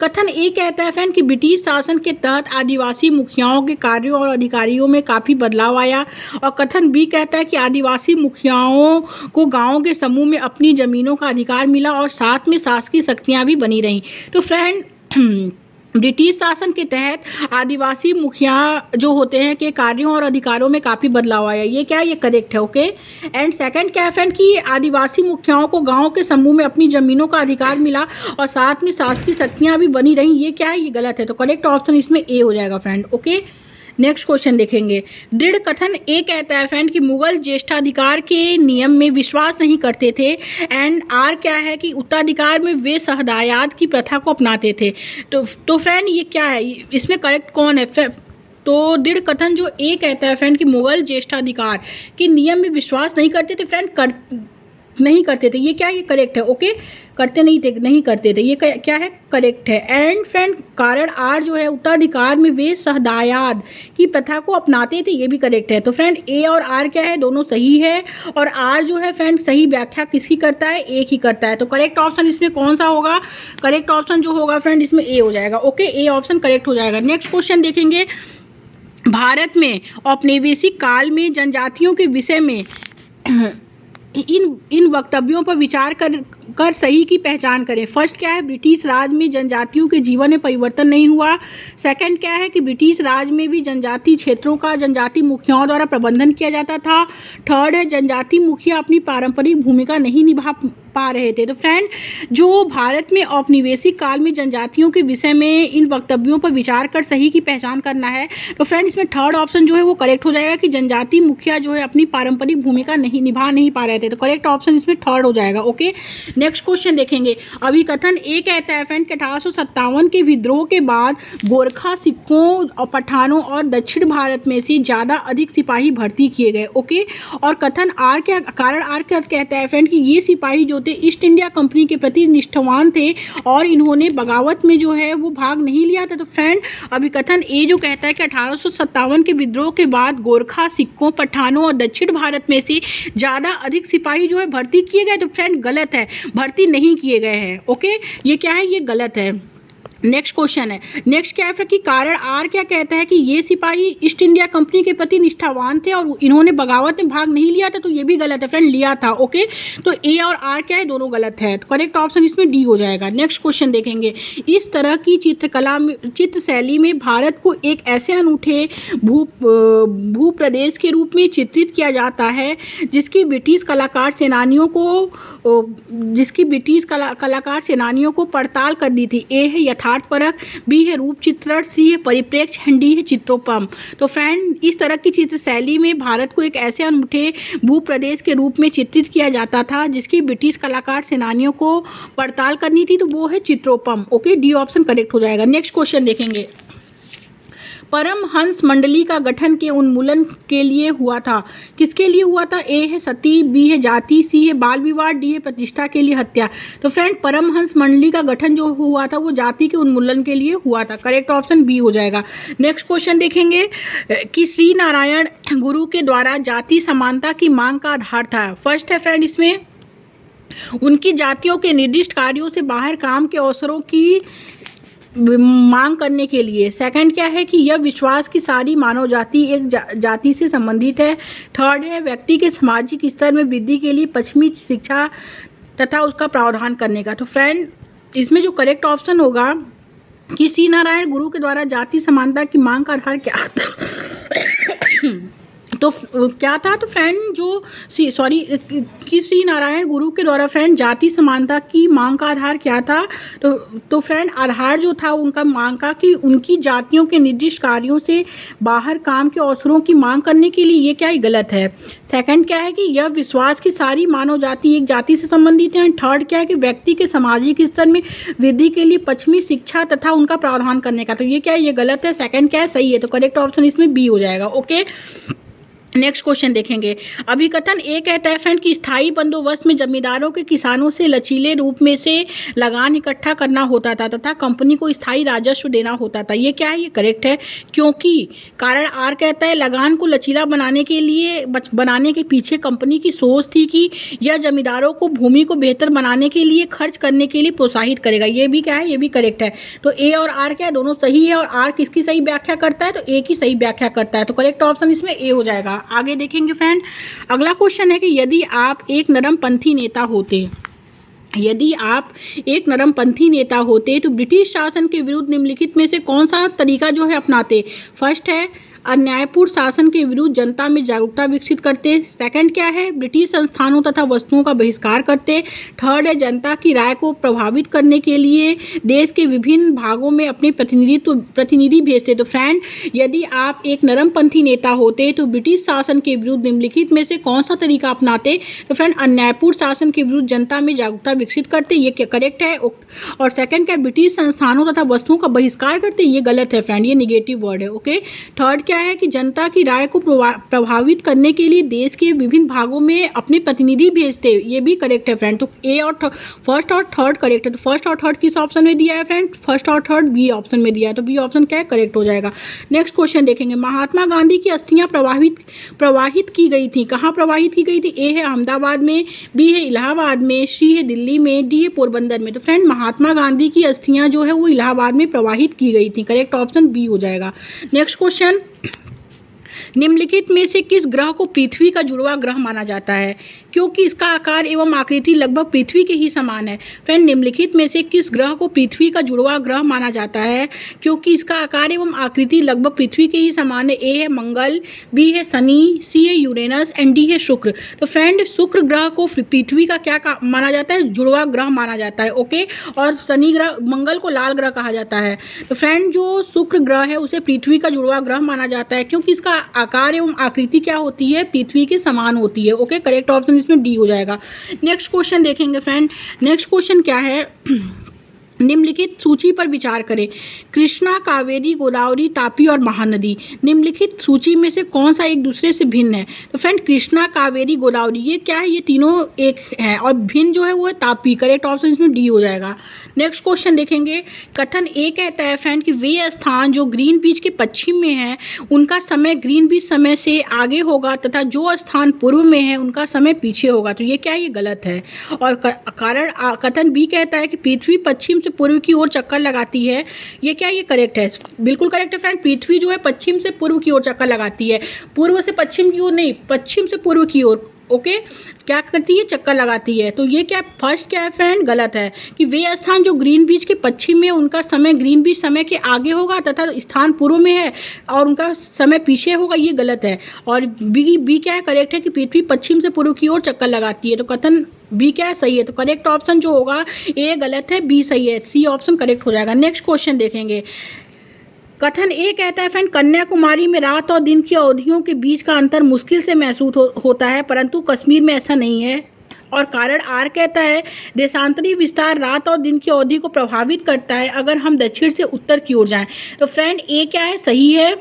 कथन ए कहता है फ्रेंड कि ब्रिटिश शासन के तहत आदिवासी मुखियाओं के कार्यों और अधिकारियों में काफ़ी बदलाव आया। और कथन बी कहता है कि आदिवासी मुखियाओं को गांवों के समूह में अपनी ज़मीनों का अधिकार मिला और साथ में शासकीय शक्तियाँ भी बनी रहीं। तो फ्रेंड, ब्रिटिश शासन के तहत आदिवासी मुखिया जो होते हैं के कार्यों और अधिकारों में काफ़ी बदलाव आया, ये क्या है, ये करेक्ट है। ओके, एंड सेकंड क्या है फ्रेंड कि आदिवासी मुखियाओं को गांव के समूह में अपनी ज़मीनों का अधिकार मिला और साथ में शासकीय शक्तियाँ भी बनी रहीं, ये क्या है, ये गलत है। तो करेक्ट ऑप्शन इसमें ए हो जाएगा फ्रेंड। ओके, नेक्स्ट क्वेश्चन देखेंगे। दृढ़ कथन ए कहता है फ्रेंड कि मुगल ज्येष्ठाधिकार के नियम में विश्वास नहीं करते थे। एंड आर क्या है कि उत्तराधिकार में वे सहदायाद की प्रथा को अपनाते थे। तो फ्रेंड, ये क्या है, इसमें करेक्ट कौन है। तो दृढ़ कथन जो ए कहता है फ्रेंड कि मुगल ज्येष्ठाधिकार के नियम में विश्वास नहीं करते थे फ्रेंड, नहीं करते थे, ये क्या है, ये करेक्ट है। ओके, करते नहीं थे, नहीं करते थे, ये क्या है, करेक्ट है। एंड फ्रेंड, कारण आर जो है, उत्तराधिकार में वे सहदायाद की प्रथा को अपनाते थे, ये भी करेक्ट है। तो फ्रेंड, ए और आर क्या है, दोनों सही है। और आर जो है फ्रेंड, सही व्याख्या किसकी करता है, एक ही करता है। तो करेक्ट ऑप्शन इसमें कौन सा होगा, करेक्ट ऑप्शन जो होगा फ्रेंड इसमें ए हो जाएगा। ओके, ए ऑप्शन करेक्ट हो जाएगा। नेक्स्ट क्वेश्चन देखेंगे। भारत में औपनिवेशिक काल में जनजातियों के विषय में इन वक्तव्यों पर विचार कर सही की पहचान करें। फर्स्ट क्या है, ब्रिटिश राज में जनजातियों के जीवन में परिवर्तन नहीं हुआ। सेकंड क्या है कि ब्रिटिश राज में भी जनजाति क्षेत्रों का जनजाति मुखियाओं द्वारा प्रबंधन किया जाता था। थर्ड है, जनजाति मुखिया अपनी पारंपरिक भूमिका नहीं निभा पा रहे थे। तो फ्रेंड, जो भारत में औपनिवेशिक काल में जनजातियों के विषय में इन वक्तव्यों पर विचार कर सही की पहचान करना है। तो फ्रेंड, इसमें थर्ड ऑप्शन जो है वो करेक्ट हो जाएगा कि जनजाति मुखिया जो है अपनी पारंपरिक भूमिका निभा नहीं पा रहे थे। तो करेक्ट ऑप्शन इसमें थर्ड हो जाएगा। ओके, नेक्स्ट क्वेश्चन देखेंगे। अभी कथन ए कहता है फ्रेंड कि 1857 के विद्रोह के बाद गोरखा, सिखों और पठानों और दक्षिण भारत में से ज़्यादा अधिक सिपाही भर्ती किए गए। ओके, और कथन आर क्या, कारण आर क्या कहता है फ्रेंड कि ये सिपाही जो थे ईस्ट इंडिया कंपनी के प्रति निष्ठावान थे और इन्होंने बगावत में जो है वो भाग नहीं लिया था। तो फ्रेंड, अभी कथन ए जो कहता है कि 1857 के विद्रोह के बाद गोरखा, सिखों, पठानों और दक्षिण भारत में से ज़्यादा अधिक सिपाही जो है भर्ती किए गए। तो फ्रेंड, गलत है, भर्ती नहीं किए गए हैं। ओके, ये क्या है, ये गलत है। नेक्स्ट क्वेश्चन है। नेक्स्ट क्या है कि कारण आर क्या कहता है कि ये सिपाही ईस्ट इंडिया कंपनी के प्रति निष्ठावान थे और इन्होंने बगावत में भाग नहीं लिया था। तो ये भी गलत है फ्रेंड, लिया था। ओके, तो ए और आर क्या है, दोनों गलत है। तो करेक्ट ऑप्शन इसमें डी हो जाएगा। नेक्स्ट क्वेश्चन देखेंगे। इस तरह की चित्रकला में, चित्र शैली में भारत को एक ऐसे अनूठे भू प्रदेश के रूप में चित्रित किया जाता है जिसकी ब्रिटिश कलाकार सेनानियों को पड़ताल करनी थी। ए है यथार्थपरक, बी है रूप चित्रण, सी है परिप्रेक्ष्य, एंड डी है चित्रोपम। तो फ्रेंड, इस तरह की चित्र शैली में भारत को एक ऐसे अनूठे भूप्रदेश के रूप में चित्रित किया जाता था जिसकी ब्रिटिश कलाकार सेनानियों को पड़ताल करनी थी। तो वो है चित्रोपम। ओके, डी ऑप्शन करेक्ट हो जाएगा। नेक्स्ट क्वेश्चन देखेंगे। परमहंस मंडली का गठन के उन्मूलन के लिए हुआ था। किसके लिए हुआ था? ए है सती, बी है जाति, सी है बाल विवाह, डी है प्रतिष्ठा के लिए हत्या। तो फ्रेंड, परमहंस मंडली का गठन जो हुआ था वो जाति के उन्मूलन के लिए हुआ था। करेक्ट ऑप्शन बी हो जाएगा। नेक्स्ट क्वेश्चन देखेंगे कि श्री नारायण गुरु के द्वारा जाति समानता की मांग का आधार था। फर्स्ट है फ्रेंड, इसमें उनकी जातियों के निर्दिष्ट कार्यों से बाहर काम के अवसरों की मांग करने के लिए। सेकंड क्या है कि यह विश्वास की सारी मानव जाति एक जाति से संबंधित है। थर्ड है व्यक्ति के सामाजिक स्तर में वृद्धि के लिए पश्चिमी शिक्षा तथा उसका प्रावधान करने का। तो फ्रेंड इसमें जो करेक्ट ऑप्शन होगा कि श्री नारायण गुरु के द्वारा जाति समानता की मांग का आधार क्या था तो क्या था, तो फ्रेंड जो कि श्री नारायण गुरु के द्वारा फ्रेंड जाति समानता की मांग का आधार क्या था, तो फ्रेंड आधार जो था उनका मांग का कि उनकी जातियों के निर्दिष्ट कार्यों से बाहर काम के अवसरों की मांग करने के लिए, ये क्या है गलत है। सेकंड क्या है कि यह विश्वास की सारी मानव जाति एक जाति से संबंधित है। थर्ड क्या है कि व्यक्ति के सामाजिक स्तर में वृद्धि के लिए पश्चिमी शिक्षा तथा उनका प्रावधान करने का, तो ये क्या है, ये गलत है। सेकंड क्या है, सही है। तो करेक्ट ऑप्शन इसमें बी हो जाएगा। ओके, नेक्स्ट क्वेश्चन देखेंगे। अभिकथन ए कहता है फ्रेंड कि स्थायी बंदोबस्त में जमींदारों के किसानों से लचीले रूप में से लगान इकट्ठा करना होता था तथा कंपनी को स्थायी राजस्व देना होता था। ये क्या है, ये करेक्ट है, क्योंकि कारण आर कहता है लगान को लचीला बनाने के पीछे कंपनी की सोच थी कि यह जमींदारों को भूमि को बेहतर बनाने के लिए खर्च करने के लिए प्रोत्साहित करेगा। ये भी क्या है, ये भी करेक्ट है। तो ए और आर क्या है, दोनों सही है। और आर किसकी सही व्याख्या करता है, तो ए की सही व्याख्या करता है। तो करेक्ट ऑप्शन इसमें ए हो जाएगा। आगे देखेंगे फ्रेंड, अगला क्वेश्चन है कि यदि आप एक नरमपंथी नेता होते तो ब्रिटिश शासन के विरुद्ध निम्नलिखित में से कौन सा तरीका जो है अपनाते। फर्स्ट है अन्यायपूर्ण शासन के विरुद्ध जनता में जागरूकता विकसित करते। सेकंड क्या है, ब्रिटिश संस्थानों तथा वस्तुओं का बहिष्कार करते। थर्ड है जनता की राय को प्रभावित करने के लिए देश के विभिन्न भागों में अपने प्रतिनिधि भेजते। तो फ्रेंड यदि आप एक नरमपंथी नेता होते तो ब्रिटिश शासन के विरुद्ध निम्नलिखित में से कौन सा तरीका अपनाते। तो फ्रेंड अन्यायपूर्ण शासन के विरुद्ध जनता में जागरूकता विकसित करते, ये करेक्ट है। और सेकंड क्या, ब्रिटिश संस्थानों तथा वस्तुओं का बहिष्कार करते, ये गलत है फ्रेंड, ये निगेटिव वर्ड है। ओके, थर्ड क्या है कि जनता की राय को प्रभावित करने के लिए देश के विभिन्न भागों में अपने प्रतिनिधि भेजते, ये भी करेक्ट है फ्रेंड। तो ए और फर्स्ट और थर्ड करेक्ट है। तो फर्स्ट और थर्ड किस ऑप्शन में दिया है फ्रेंड, फर्स्ट और थर्ड बी ऑप्शन में दिया है। तो बी ऑप्शन क्या है, करेक्ट हो जाएगा। नेक्स्ट क्वेश्चन देखेंगे, महात्मा गांधी की अस्थियां प्रवाहित की गई थी, कहाँ प्रवाहित की गई थी। ए है अहमदाबाद में, बी है इलाहाबाद में, सी है दिल्ली में, डी है पोरबंदर में। तो फ्रेंड महात्मा गांधी की अस्थियां जो है वो इलाहाबाद में प्रवाहित की गई थी, करेक्ट ऑप्शन बी हो जाएगा। नेक्स्ट क्वेश्चन, निम्नलिखित में से किस ग्रह को पृथ्वी का जुड़वा ग्रह माना जाता है, क्योंकि इसका आकार एवं आकृति लगभग पृथ्वी के ही समान है। फ्रेंड निम्नलिखित में से किस ग्रह को पृथ्वी का जुड़वा ग्रह माना जाता है, क्योंकि इसका आकार एवं आकृति लगभग पृथ्वी के ही समान है। ए है मंगल, बी है शनि, सी है यूरेनस एंड डी है शुक्र। तो फ्रेंड शुक्र ग्रह को पृथ्वी का क्या माना जाता है, जुड़वा ग्रह माना जाता है। ओके, और शनि ग्रह, मंगल को लाल ग्रह कहा जाता है। तो फ्रेंड जो शुक्र ग्रह है उसे पृथ्वी का जुड़वा ग्रह माना जाता है, क्योंकि इसका आकार एवं आकृति क्या होती है, पृथ्वी के समान होती है। ओके, करेक्ट ऑप्शन इसमें डी हो जाएगा। नेक्स्ट क्वेश्चन देखेंगे फ्रेंड, नेक्स्ट क्वेश्चन क्या है, निम्नलिखित सूची पर विचार करें। कृष्णा, कावेरी, गोदावरी, तापी और महानदी, निम्नलिखित सूची में से कौन सा एक दूसरे से भिन्न है। तो फ्रेंड कृष्णा, कावेरी, गोदावरी ये क्या है, ये तीनों एक है और भिन्न जो है वो है तापी, करेक्ट ऑप्शन इसमें डी हो जाएगा। नेक्स्ट क्वेश्चन देखेंगे, कथन ए कहता है फ्रेंड कि वे स्थान जो ग्रीन बीच के पश्चिम में है उनका समय ग्रीन बीच समय से आगे होगा तथा जो स्थान पूर्व में है उनका समय पीछे होगा। तो ये क्या है, ये गलत है। और कारण कथन बी कहता है कि पृथ्वी पश्चिम से पूर्व की ओर चक्कर लगाती है, ये क्या, ये करेक्ट है, बिल्कुल करेक्ट है फ्रेंड। पृथ्वी जो है पश्चिम से पूर्व की ओर चक्कर लगाती है, पूर्व से पश्चिम की ओर नहीं, पश्चिम से पूर्व की ओर। ओके, क्या करती है, चक्कर लगाती है। तो ये क्या, फर्स्ट क्या है फ्रेंड, गलत है कि वे स्थान जो ग्रीन बीच के पश्चिम में उनका समय ग्रीन बीच समय के आगे होगा तथा स्थान पूर्व में है और उनका समय पीछे होगा, ये गलत है। और बी क्या है, करेक्ट है कि पृथ्वी पश्चिम से पूर्व की ओर चक्कर लगाती है। तो कथन बी क्या है, सही है। तो करेक्ट ऑप्शन जो होगा ए गलत है, बी सही है, सी ऑप्शन करेक्ट हो जाएगा। नेक्स्ट क्वेश्चन देखेंगे, कथन ए कहता है फ्रेंड कन्याकुमारी में रात और दिन की अवधियों के बीच का अंतर मुश्किल से महसूस होता है, परंतु कश्मीर में ऐसा नहीं है। और कारण आर कहता है देशांतरी विस्तार रात और दिन की अवधि को प्रभावित करता है अगर हम दक्षिण से उत्तर की ओर जाएं। तो फ्रेंड ए क्या है, सही है,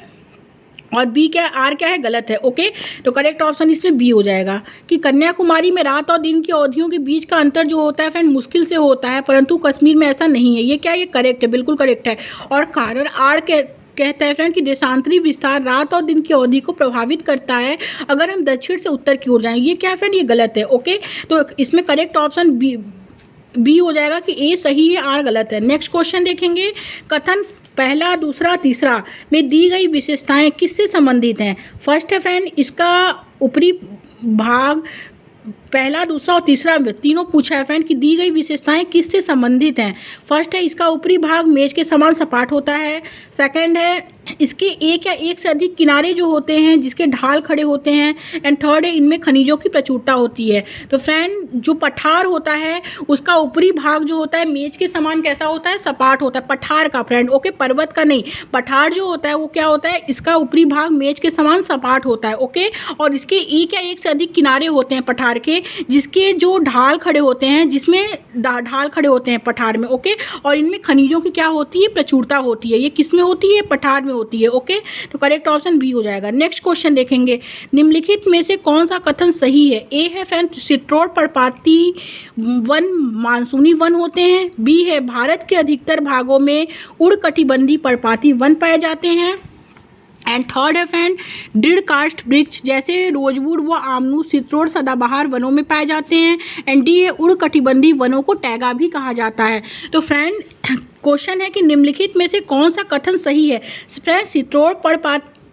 और बी क्या है, आर क्या है, गलत है। ओके, तो करेक्ट ऑप्शन इसमें बी हो जाएगा कि कन्याकुमारी में रात और दिन की अवधियों के बीच का अंतर जो होता है फ्रेंड मुश्किल से होता है, परंतु कश्मीर में ऐसा नहीं है। ये क्या, ये करेक्ट है, बिल्कुल करेक्ट है। और कारण आर कहता है फ्रेंड कि देशांतरी विस्तार रात और दिन की अवधि को प्रभावित करता है अगर हम दक्षिण से उत्तर की ओर जाएं। ये क्या फ्रेंड, ये गलत है। ओके, तो इसमें करेक्ट ऑप्शन बी हो जाएगा कि ए सही है, आर गलत है। नेक्स्ट क्वेश्चन देखेंगे, कथन पहला, दूसरा, तीसरा में दी गई विशेषताएं किससे संबंधित हैं। फर्स्ट है फ्रेंड, इसका ऊपरी भाग पहला, दूसरा और तीसरा तीनों पूछा है फ्रेंड कि दी गई विशेषताएं किससे संबंधित हैं। फर्स्ट है, इसका ऊपरी भाग मेज के समान सपाट होता है। सेकंड है, इसके एक या एक से अधिक किनारे जो होते हैं जिसके ढाल खड़े होते हैं। एंड थर्ड है, इनमें खनिजों की प्रचुरता होती है। तो फ्रेंड, जो पठार होता है उसका ऊपरी भाग जो होता है मेज के समान कैसा होता है, सपाट होता है, पठार का फ्रेंड, ओके, पर्वत का नहीं। पठार जो होता है वो क्या होता है, इसका ऊपरी भाग मेज के समान सपाट होता है, ओके। और इसके एक या एक से अधिक किनारे होते हैं पठार के, जिसके जो ढाल खड़े होते हैं, जिसमें ढाल खड़े होते हैं पठार में, ओके। और इनमें खनिजों की क्या होती है, प्रचुरता होती है। ये किस में होती है, पठार में होती है, ओके। तो करेक्ट ऑप्शन बी हो जाएगा। नेक्स्ट क्वेश्चन देखेंगे, निम्नलिखित में से कौन सा कथन सही है। ए है फ्रेंड, चित्तौड़ पर्णपाती वन मानसूनी वन होते हैं। बी है, भारत के अधिकतर भागों में उष्णकटिबंधीय पर्णपाती वन पाए जाते हैं। एंड थर्ड है फ्रेंड, दृढ़ काष्ठ वृक्ष जैसे रोजवुड व आमनू चित्तौड़ सदाबहार वनों में पाए जाते हैं। एंड डी है, उष्णकटिबंधीय वनों को टैगा भी कहा जाता है। तो फ्रेंड, क्वेश्चन है कि निम्नलिखित में से कौन सा कथन सही है। फ्रेंड, चित्तौड़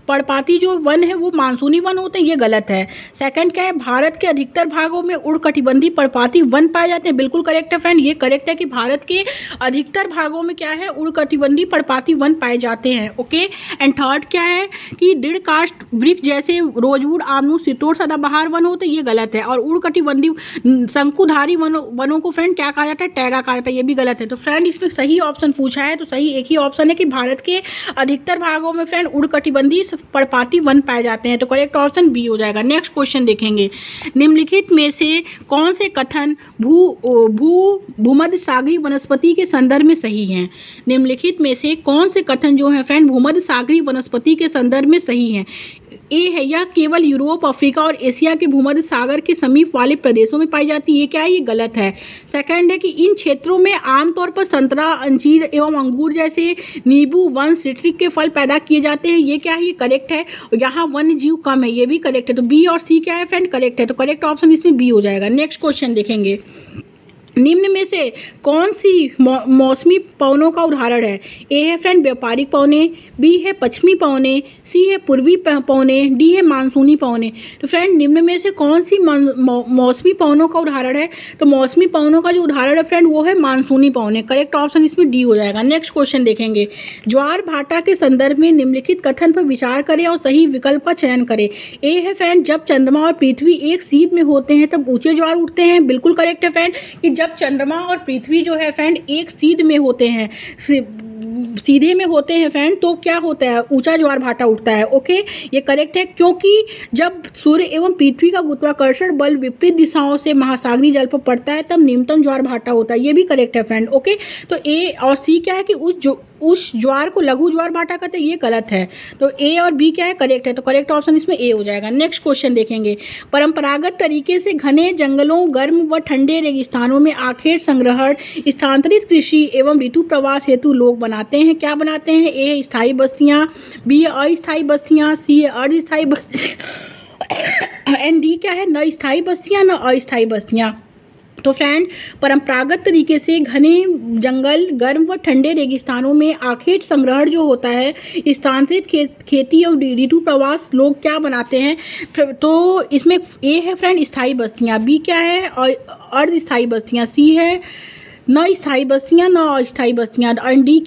पर्णपाती जो वन है वो मानसूनी वन होते हैं, ये गलत है। सेकंड क्या है, भारत के अधिकतर भागों में उष्णकटिबंधीय पर्णपाती वन पाए जाते हैं, बिल्कुल करेक्ट है फ्रेंड, ये करेक्ट है कि भारत के अधिकतर भागों में क्या है, उष्णकटिबंधीय पर्णपाती वन पाए जाते हैं, ओके। एंड थर्ड क्या है कि दृढ़ काष्ठ वृक्ष जैसे रोजवुड आमनू चित्तौड़ सदाबहार वन होते हैं, ये गलत है। और उष्णकटिबंधीय शंकुधारी वनों को फ्रेंड क्या कहा जाता है, टैगा कहा जाता है, ये भी गलत है। तो फ्रेंड, इसमें सही ऑप्शन पूछा है तो सही एक ही ऑप्शन है कि भारत के अधिकतर भागों में फ्रेंड उष्णकटिबंधीय पर्णपाती वन पाए जाते हैं। तो करेक्ट ऑप्शन बी हो जाएगा। नेक्स्ट क्वेश्चन देखेंगे, निम्नलिखित में से कौन से कथन भूमध्य सागरीय वनस्पति के संदर्भ में सही हैं। निम्नलिखित में से कौन से कथन जो है फ्रेंड भूमध्य सागरीय वनस्पति के संदर्भ में सही हैं। ए है, यह केवल यूरोप, अफ्रीका और एशिया के भूमध्य सागर के समीप वाले प्रदेशों में पाई जाती है, ये क्या है, ये गलत है। सेकंड है कि इन क्षेत्रों में आमतौर पर संतरा, अंजीर एवं अंगूर जैसे नींबू, वन, सिट्रिक के फल पैदा किए जाते हैं, ये क्या है, ये करेक्ट है। यहाँ वन्य जीव कम है, ये भी करेक्ट है। तो बी और सी क्या है फ्रेंड, करेक्ट है। तो करेक्ट ऑप्शन इसमें बी हो जाएगा। नेक्स्ट क्वेश्चन देखेंगे, निम्न में से कौन सी मौसमी पवनों का उदाहरण है। ए है फ्रेंड, व्यापारिक पवने। बी है, पश्चिमी पवने। सी है, पूर्वी पवने। डी है, मानसूनी पवने। तो फ्रेंड, निम्न में से कौन सी मौसमी पवनों का उदाहरण है। तो मौसमी पवनों का जो उदाहरण है फ्रेंड वो है मानसूनी पवने। करेक्ट ऑप्शन इसमें डी हो जाएगा। नेक्स्ट क्वेश्चन देखेंगे, ज्वार भाटा के संदर्भ में निम्नलिखित कथन पर विचार करें और सही विकल्प का चयन करें। ए है फ्रेंड, जब चंद्रमा और पृथ्वी एक सीध में होते हैं तब ऊंचे ज्वार उठते हैं, बिल्कुल करेक्ट है फ्रेंड कि जब चंद्रमा और पृथ्वी जो है फ्रेंड एक सीध में होते हैं, सीधे में होते हैं फ्रेंड, तो क्या होता है, ऊंचा ज्वार भाटा उठता है, ओके, ये करेक्ट है। क्योंकि जब सूर्य एवं पृथ्वी का गुरुत्वाकर्षण बल विपरीत दिशाओं से महासागरीय जल पर पड़ता है तब न्यूनतम ज्वार भाटा होता है, ये भी करेक्ट है फ्रेंड, ओके। तो ए और सी क्या है कि उस ज्वार को लघु ज्वार भाटा कहते हैं, ये गलत है। तो ए और बी क्या है, करेक्ट है। तो करेक्ट ऑप्शन इसमें ए हो जाएगा। नेक्स्ट क्वेश्चन देखेंगे, परंपरागत तरीके से घने जंगलों, गर्म व ठंडे रेगिस्तानों में आखेट संग्रहण स्थानांतरित कृषि एवं ऋतु प्रवास हेतु लोग बनाते हैं, क्या बनाते हैं। ए है, स्थायी बस्तियां। बी है, अस्थायी बस्तियां। सी है, अर्धस्थायी बस्तियां। एंड डी क्या है, न स्थायी बस्तियां न अस्थायी बस्तियां। तो फ्रेंड, परंपरागत तरीके से घने जंगल, गर्म व ठंडे रेगिस्तानों में आखेट संग्रहण जो होता है, स्थानांतरित खेती और ऋतु प्रवास लोग क्या बनाते हैं। तो इसमें ए है फ्रेंड, स्थायी बस्तियां। बी क्या है, अर्धस्थायी बस्तियां। सी है, न स्थायी बस्तियां न अस्थायी बस्तियां। एंड डी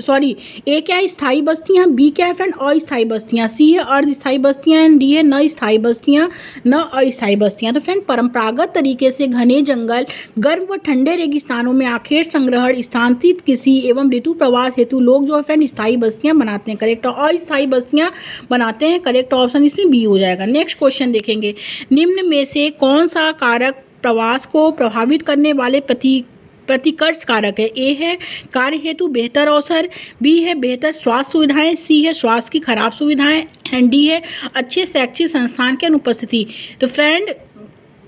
ए क्या है, स्थायी बस्तियां। बी क्या है फ्रेंड, अस्थायी बस्तियां। सी है, अर्धस्थायी बस्तियां। एंड डी है, न स्थायी बस्तियां न अस्थायी बस्तियां। तो फ्रेंड, परंपरागत तरीके से घने जंगल, गर्म व ठंडे रेगिस्तानों में आखेट संग्रहण स्थानांतरित कृषि एवं ऋतु प्रवास हेतु लोग जो है फ्रेंड स्थायी बस्तियां बनाते हैं, करेक्ट। अस्थायी बस्तियां बनाते हैं, करेक्ट ऑप्शन इसमें बी हो जाएगा। नेक्स्ट क्वेश्चन देखेंगे, निम्न में से कौन सा कारक प्रवास को प्रभावित करने वाले प्रतिकर्ष कारक है। ए है, कार्य हेतु बेहतर अवसर। बी है, बेहतर स्वास्थ्य सुविधाएं। सी है, स्वास्थ्य की खराब सुविधाएं। एंड डी है, अच्छे शैक्षिक संस्थान की अनुपस्थिति। तो फ्रेंड,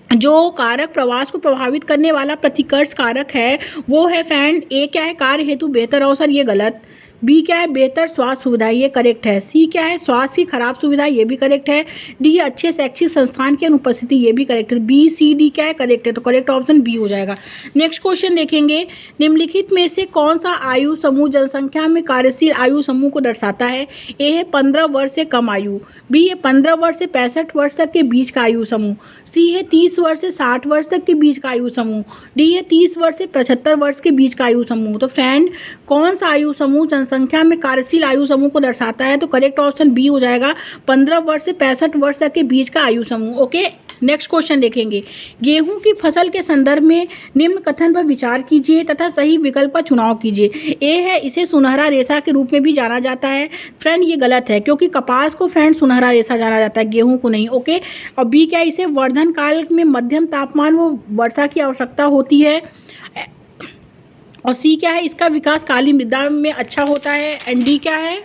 जो कारक प्रवास को प्रभावित करने वाला प्रतिकर्ष कारक है वो है फ्रेंड, ए क्या है, कार्य हेतु बेहतर अवसर, ये गलत। बी क्या है, बेहतर स्वास्थ्य सुविधा, ये करेक्ट है। सी क्या है, स्वास्थ्य की खराब सुविधा, ये भी करेक्ट है। डी अच्छे शैक्षिक संस्थान की अनुपस्थिति, ये भी करेक्ट है। बी सी डी क्या है, करेक्ट है, तो करेक्ट ऑप्शन बी हो जाएगा। नेक्स्ट क्वेश्चन देखेंगे, निम्नलिखित में से कौन सा आयु समूह जनसंख्या में कार्यशील आयु समूह को दर्शाता है? ए है 15 वर्ष से कम आयु, बी है 15 वर्ष से 65 वर्ष तक के बीच का आयु समूह, सी है 30 वर्ष से 60 वर्ष तक के बीच का आयु समूह, डी है 30 वर्ष से 75 वर्ष के बीच का आयु समूह। तो फ्रेंड, कौन सा आयु समूह जनसंख्या में कार्यशील आयु समूह को दर्शाता है? तो करेक्ट ऑप्शन बी हो जाएगा, 15 वर्ष से 65 वर्ष तक के बीच का आयु समूह। ओके, नेक्स्ट क्वेश्चन देखेंगे, गेहूं की फसल के संदर्भ में निम्न कथन पर विचार कीजिए तथा सही विकल्प का चुनाव कीजिए। ए है, इसे सुनहरा रेशा के रूप में भी जाना जाता है। फ्रेंड, ये गलत है, क्योंकि कपास को फ्रेंड सुनहरा रेशा जाना जाता है, गेहूं को नहीं। ओके, और बी क्या, इसे वर्धन काल में मध्यम तापमान व वर्षा की आवश्यकता होती है। और सी क्या है, इसका विकास काली मृदा में अच्छा होता है। एंड डी क्या है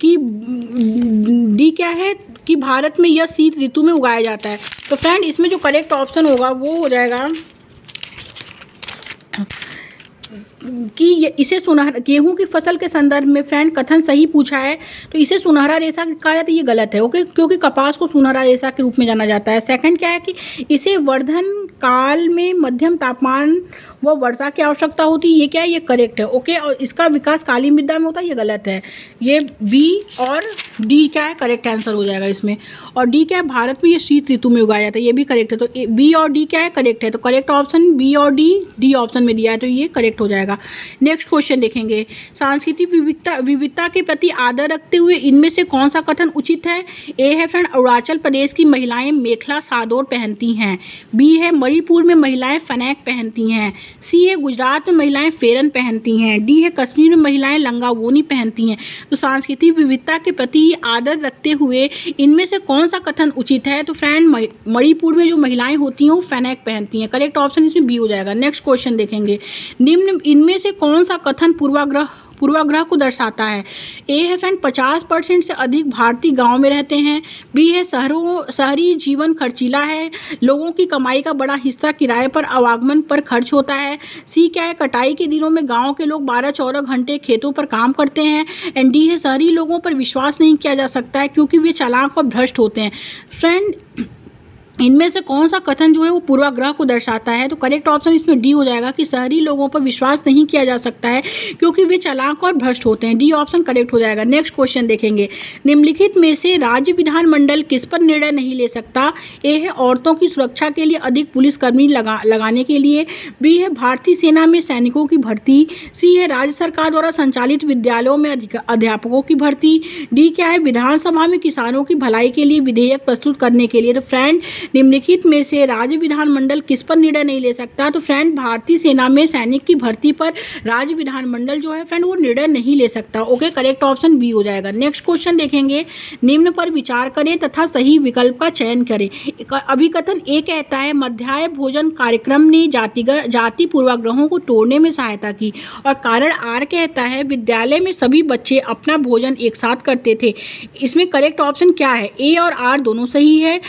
कि डी क्या है कि भारत में यह शीत ऋतु में उगाया जाता है। तो फ्रेंड, इसमें जो करेक्ट ऑप्शन होगा वो हो जाएगा कि इसे सुनहरा, गेहूं की फसल के संदर्भ में फ्रेंड कथन सही पूछा है, तो इसे सुनहरा रेशा कहा जाता है, ये गलत है। ओके, क्योंकि कपास को सुनहरा रेशा के रूप में जाना जाता है। सेकंड क्या है कि इसे वर्धन काल में मध्यम तापमान व वर्षा की आवश्यकता होती है, ये क्या है, ये करेक्ट है। ओके, और इसका विकास काली मृदा में होता है, ये गलत है। ये बी और डी क्या है, करेक्ट आंसर हो जाएगा इसमें। और डी क्या है, भारत में ये शीत ऋतु में उगाया जाता है, ये भी करेक्ट है। तो बी और डी क्या है, करेक्ट है। तो करेक्ट ऑप्शन बी और डी ऑप्शन में दिया है, तो ये करेक्ट हो जाएगा। नेक्स्ट क्वेश्चन देखेंगे, सांस्कृतिक विविधता के प्रति आदर रखते हुए इनमें से कौन सा कथन उचित है? ए है फ्रेंड, अरुणाचल प्रदेश की महिलाएं मेखला सादोर पहनती हैं। बी है, मणिपुर में महिलाएं फनेक पहनती हैं। सी है, गुजरात में महिलाएं फेरन पहनती हैं। डी है, कश्मीर में महिलाएं लंगावोनी पहनती हैं। तो सांस्कृतिक विविधता के प्रति आदर रखते हुए इनमें से कौन सा कथन उचित है? तो फ्रेंड, मणिपुर में जो महिलाएं होती हैं वो फनेक पहनती हैं। करेक्ट ऑप्शन इसमें बी हो जाएगा। नेक्स्ट क्वेश्चन देखेंगे, निम्न इनमें से कौन सा कथन पूर्वाग्रह को दर्शाता है? ए है फ्रेंड, 50% से अधिक भारतीय गांव में रहते हैं। बी है, शहरी जीवन खर्चीला है, लोगों की कमाई का बड़ा हिस्सा किराए पर आवागमन पर खर्च होता है। सी क्या है, कटाई के दिनों में गांव के लोग 12-14 घंटे खेतों पर काम करते हैं। एंड डी है, शहरी लोगों पर विश्वास नहीं किया जा सकता है क्योंकि वे चालाक और भ्रष्ट होते हैं। फ्रेंड, इनमें से कौन सा कथन जो है वो पूर्वाग्रह को दर्शाता है? तो करेक्ट ऑप्शन इसमें डी हो जाएगा कि शहरी लोगों पर विश्वास नहीं किया जा सकता है क्योंकि वे चालाक और भ्रष्ट होते हैं। डी ऑप्शन करेक्ट हो जाएगा। नेक्स्ट क्वेश्चन देखेंगे, निम्नलिखित में से राज्य विधानमंडल किस पर निर्णय नहीं ले सकता? ए है, औरतों की सुरक्षा के लिए अधिक पुलिसकर्मी लगाने के लिए। बी है, भारतीय सेना में सैनिकों की भर्ती। सी है, राज्य सरकार द्वारा संचालित विद्यालयों में अध्यापकों की भर्ती। डी क्या है, विधानसभा में किसानों की भलाई के लिए विधेयक प्रस्तुत करने के लिए। तो फ्रेंड, निम्नलिखित में से राज्य विधानमंडल किस पर निर्णय नहीं ले सकता? तो फ्रेंड, भारतीय सेना में सैनिक की भर्ती पर राज्य विधानमंडल जो है फ्रेंड वो निर्णय नहीं ले सकता। ओके, करेक्ट ऑप्शन बी हो जाएगा। नेक्स्ट क्वेश्चन देखेंगे, निम्न पर विचार करें तथा सही विकल्प का चयन करें। अभिकथन ए कहता है, मध्याह्न भोजन कार्यक्रम ने जाति पूर्वाग्रहों को तोड़ने में सहायता की। और कारण आर कहता है, विद्यालय में सभी बच्चे अपना भोजन एक साथ करते थे। इसमें करेक्ट ऑप्शन क्या है? ए और आर दोनों सही है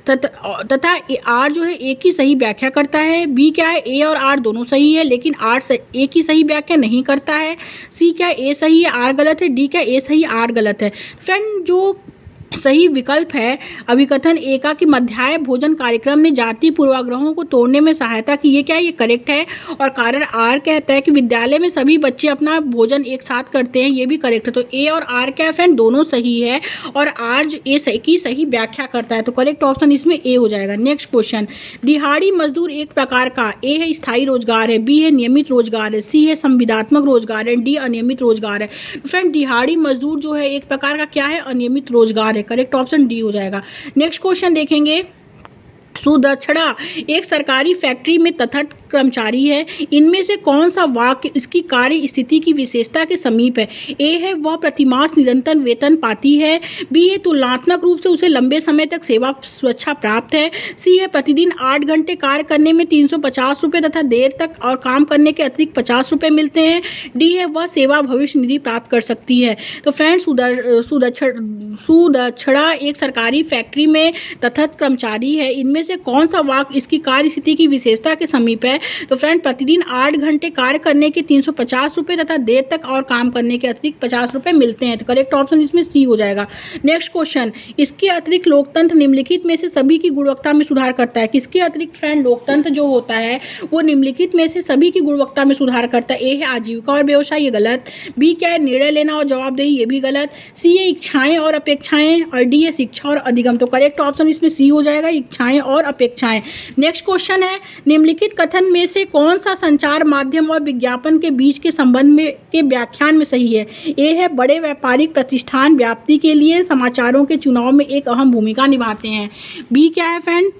तथा आर जो है एक ही सही व्याख्या करता है। बी क्या है, ए और आर दोनों सही है लेकिन आर एक ही सही व्याख्या नहीं करता है। सी क्या, ए सही है आर गलत है। डी क्या, ए सही आर गलत है। फ्रेंड, जो सही विकल्प है अभिकथन ए का कि मध्याह्न भोजन कार्यक्रम ने जाति पूर्वाग्रहों को तोड़ने में सहायता की, ये क्या है, ये करेक्ट है। और कारण आर कहता है कि विद्यालय में सभी बच्चे अपना भोजन एक साथ करते हैं, ये भी करेक्ट है। तो ए और आर क्या है फ्रेंड, दोनों सही है और आर ए की सही व्याख्या करता है, तो करेक्ट ऑप्शन इसमें ए हो जाएगा। नेक्स्ट क्वेश्चन, दिहाड़ी मजदूर एक प्रकार का, ए है स्थायी रोजगार है, बी है नियमित रोजगार है, सी है संविदात्मक रोजगार है, डी अनियमित रोजगार है। फ्रेंड, दिहाड़ी मजदूर जो है एक प्रकार का क्या है, अनियमित रोजगार है। करेक्ट ऑप्शन डी हो जाएगा। नेक्स्ट क्वेश्चन देखेंगे, सुदक्षिणा एक सरकारी फैक्ट्री में तटस्थ कर्मचारी है। इनमें से कौन सा वाक्य इसकी कार्य स्थिति की विशेषता के समीप है? ए है, वह प्रतिमास निरंतर वेतन पाती है। बी है, तुलनात्मक रूप से उसे लंबे समय तक सेवा सुरक्षा प्राप्त है। सी है, प्रतिदिन 8 घंटे कार्य करने में 350 रुपये तथा देर तक और काम करने के अतिरिक्त 50 रुपये मिलते हैं। डी है, वह सेवा भविष्य निधि प्राप्त कर सकती है। तो फ्रेंड्स, सुदक्षिणा एक सरकारी फैक्ट्री में तटस्थ कर्मचारी है। इनमें से कौन सा वाक्य इसकी कार्य स्थिति की विशेषता के समीप है? तो फ्रेंड प्रतिदिन 8 घंटे कार्य करने के 350 रुपये तथा देर तक और काम करने के अतिरिक्त 50 रुपये मिलते हैं। तो करेक्ट ऑप्शन इसमें सी हो जाएगा। नेक्स्ट क्वेश्चन, इसके अतिरिक्त लोकतंत्र निम्नलिखित में से सभी की गुणवत्ता में सुधार करता है। किसके अतिरिक्त फ्रेंड लोकतंत्र जो होता है वो निम्नलिखित में से सभी की गुणवत्ता में सुधार करता है। ए है आजीविका और व्यवसाय, ये गलत। बी क्या है, निर्णय लेना और जवाबदेही, ये भी गलत। सी है इच्छाएं और अपेक्षाएं, और डी है शिक्षा और अधिगम। तो करेक्ट ऑप्शन इसमें सी हो जाएगा, इच्छाएं और अपेक्षाएं। नेक्स्ट क्वेश्चन है, निम्नलिखित कथन में से कौन सा संचार माध्यम और विज्ञापन के बीच के संबंध में के व्याख्यान में सही है। ए है बड़े व्यापारिक प्रतिष्ठान व्याप्ति के लिए समाचारों के चुनाव में एक अहम भूमिका निभाते हैं। बी क्या है फ्रेंड,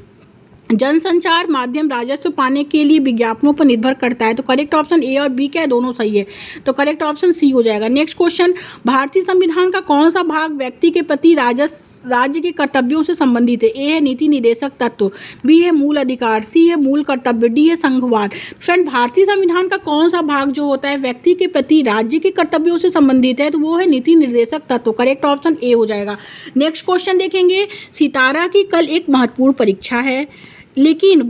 जनसंचार माध्यम राजस्व पाने के लिए विज्ञापनों पर निर्भर करता है। तो करेक्ट ऑप्शन ए और बी क्या है, दोनों सही है। तो करेक्ट ऑप्शन सी हो जाएगा। नेक्स्ट क्वेश्चन, भारतीय संविधान का कौन सा भाग व्यक्ति के प्रति राज्य के कर्तव्यों से संबंधित है। ए है नीति निर्देशक तत्व, बी है मूल अधिकार, सी है मूल कर्तव्य, डी है संघवाद। फ्रेंड भारतीय संविधान का कौन सा भाग जो होता है व्यक्ति के प्रति राज्य के कर्तव्यों से संबंधित है, तो वो है नीति निर्देशक तत्व। करेक्ट ऑप्शन ए हो जाएगा। नेक्स्ट क्वेश्चन देखेंगे, सितारा की कल एक महत्वपूर्ण परीक्षा है, लेकिन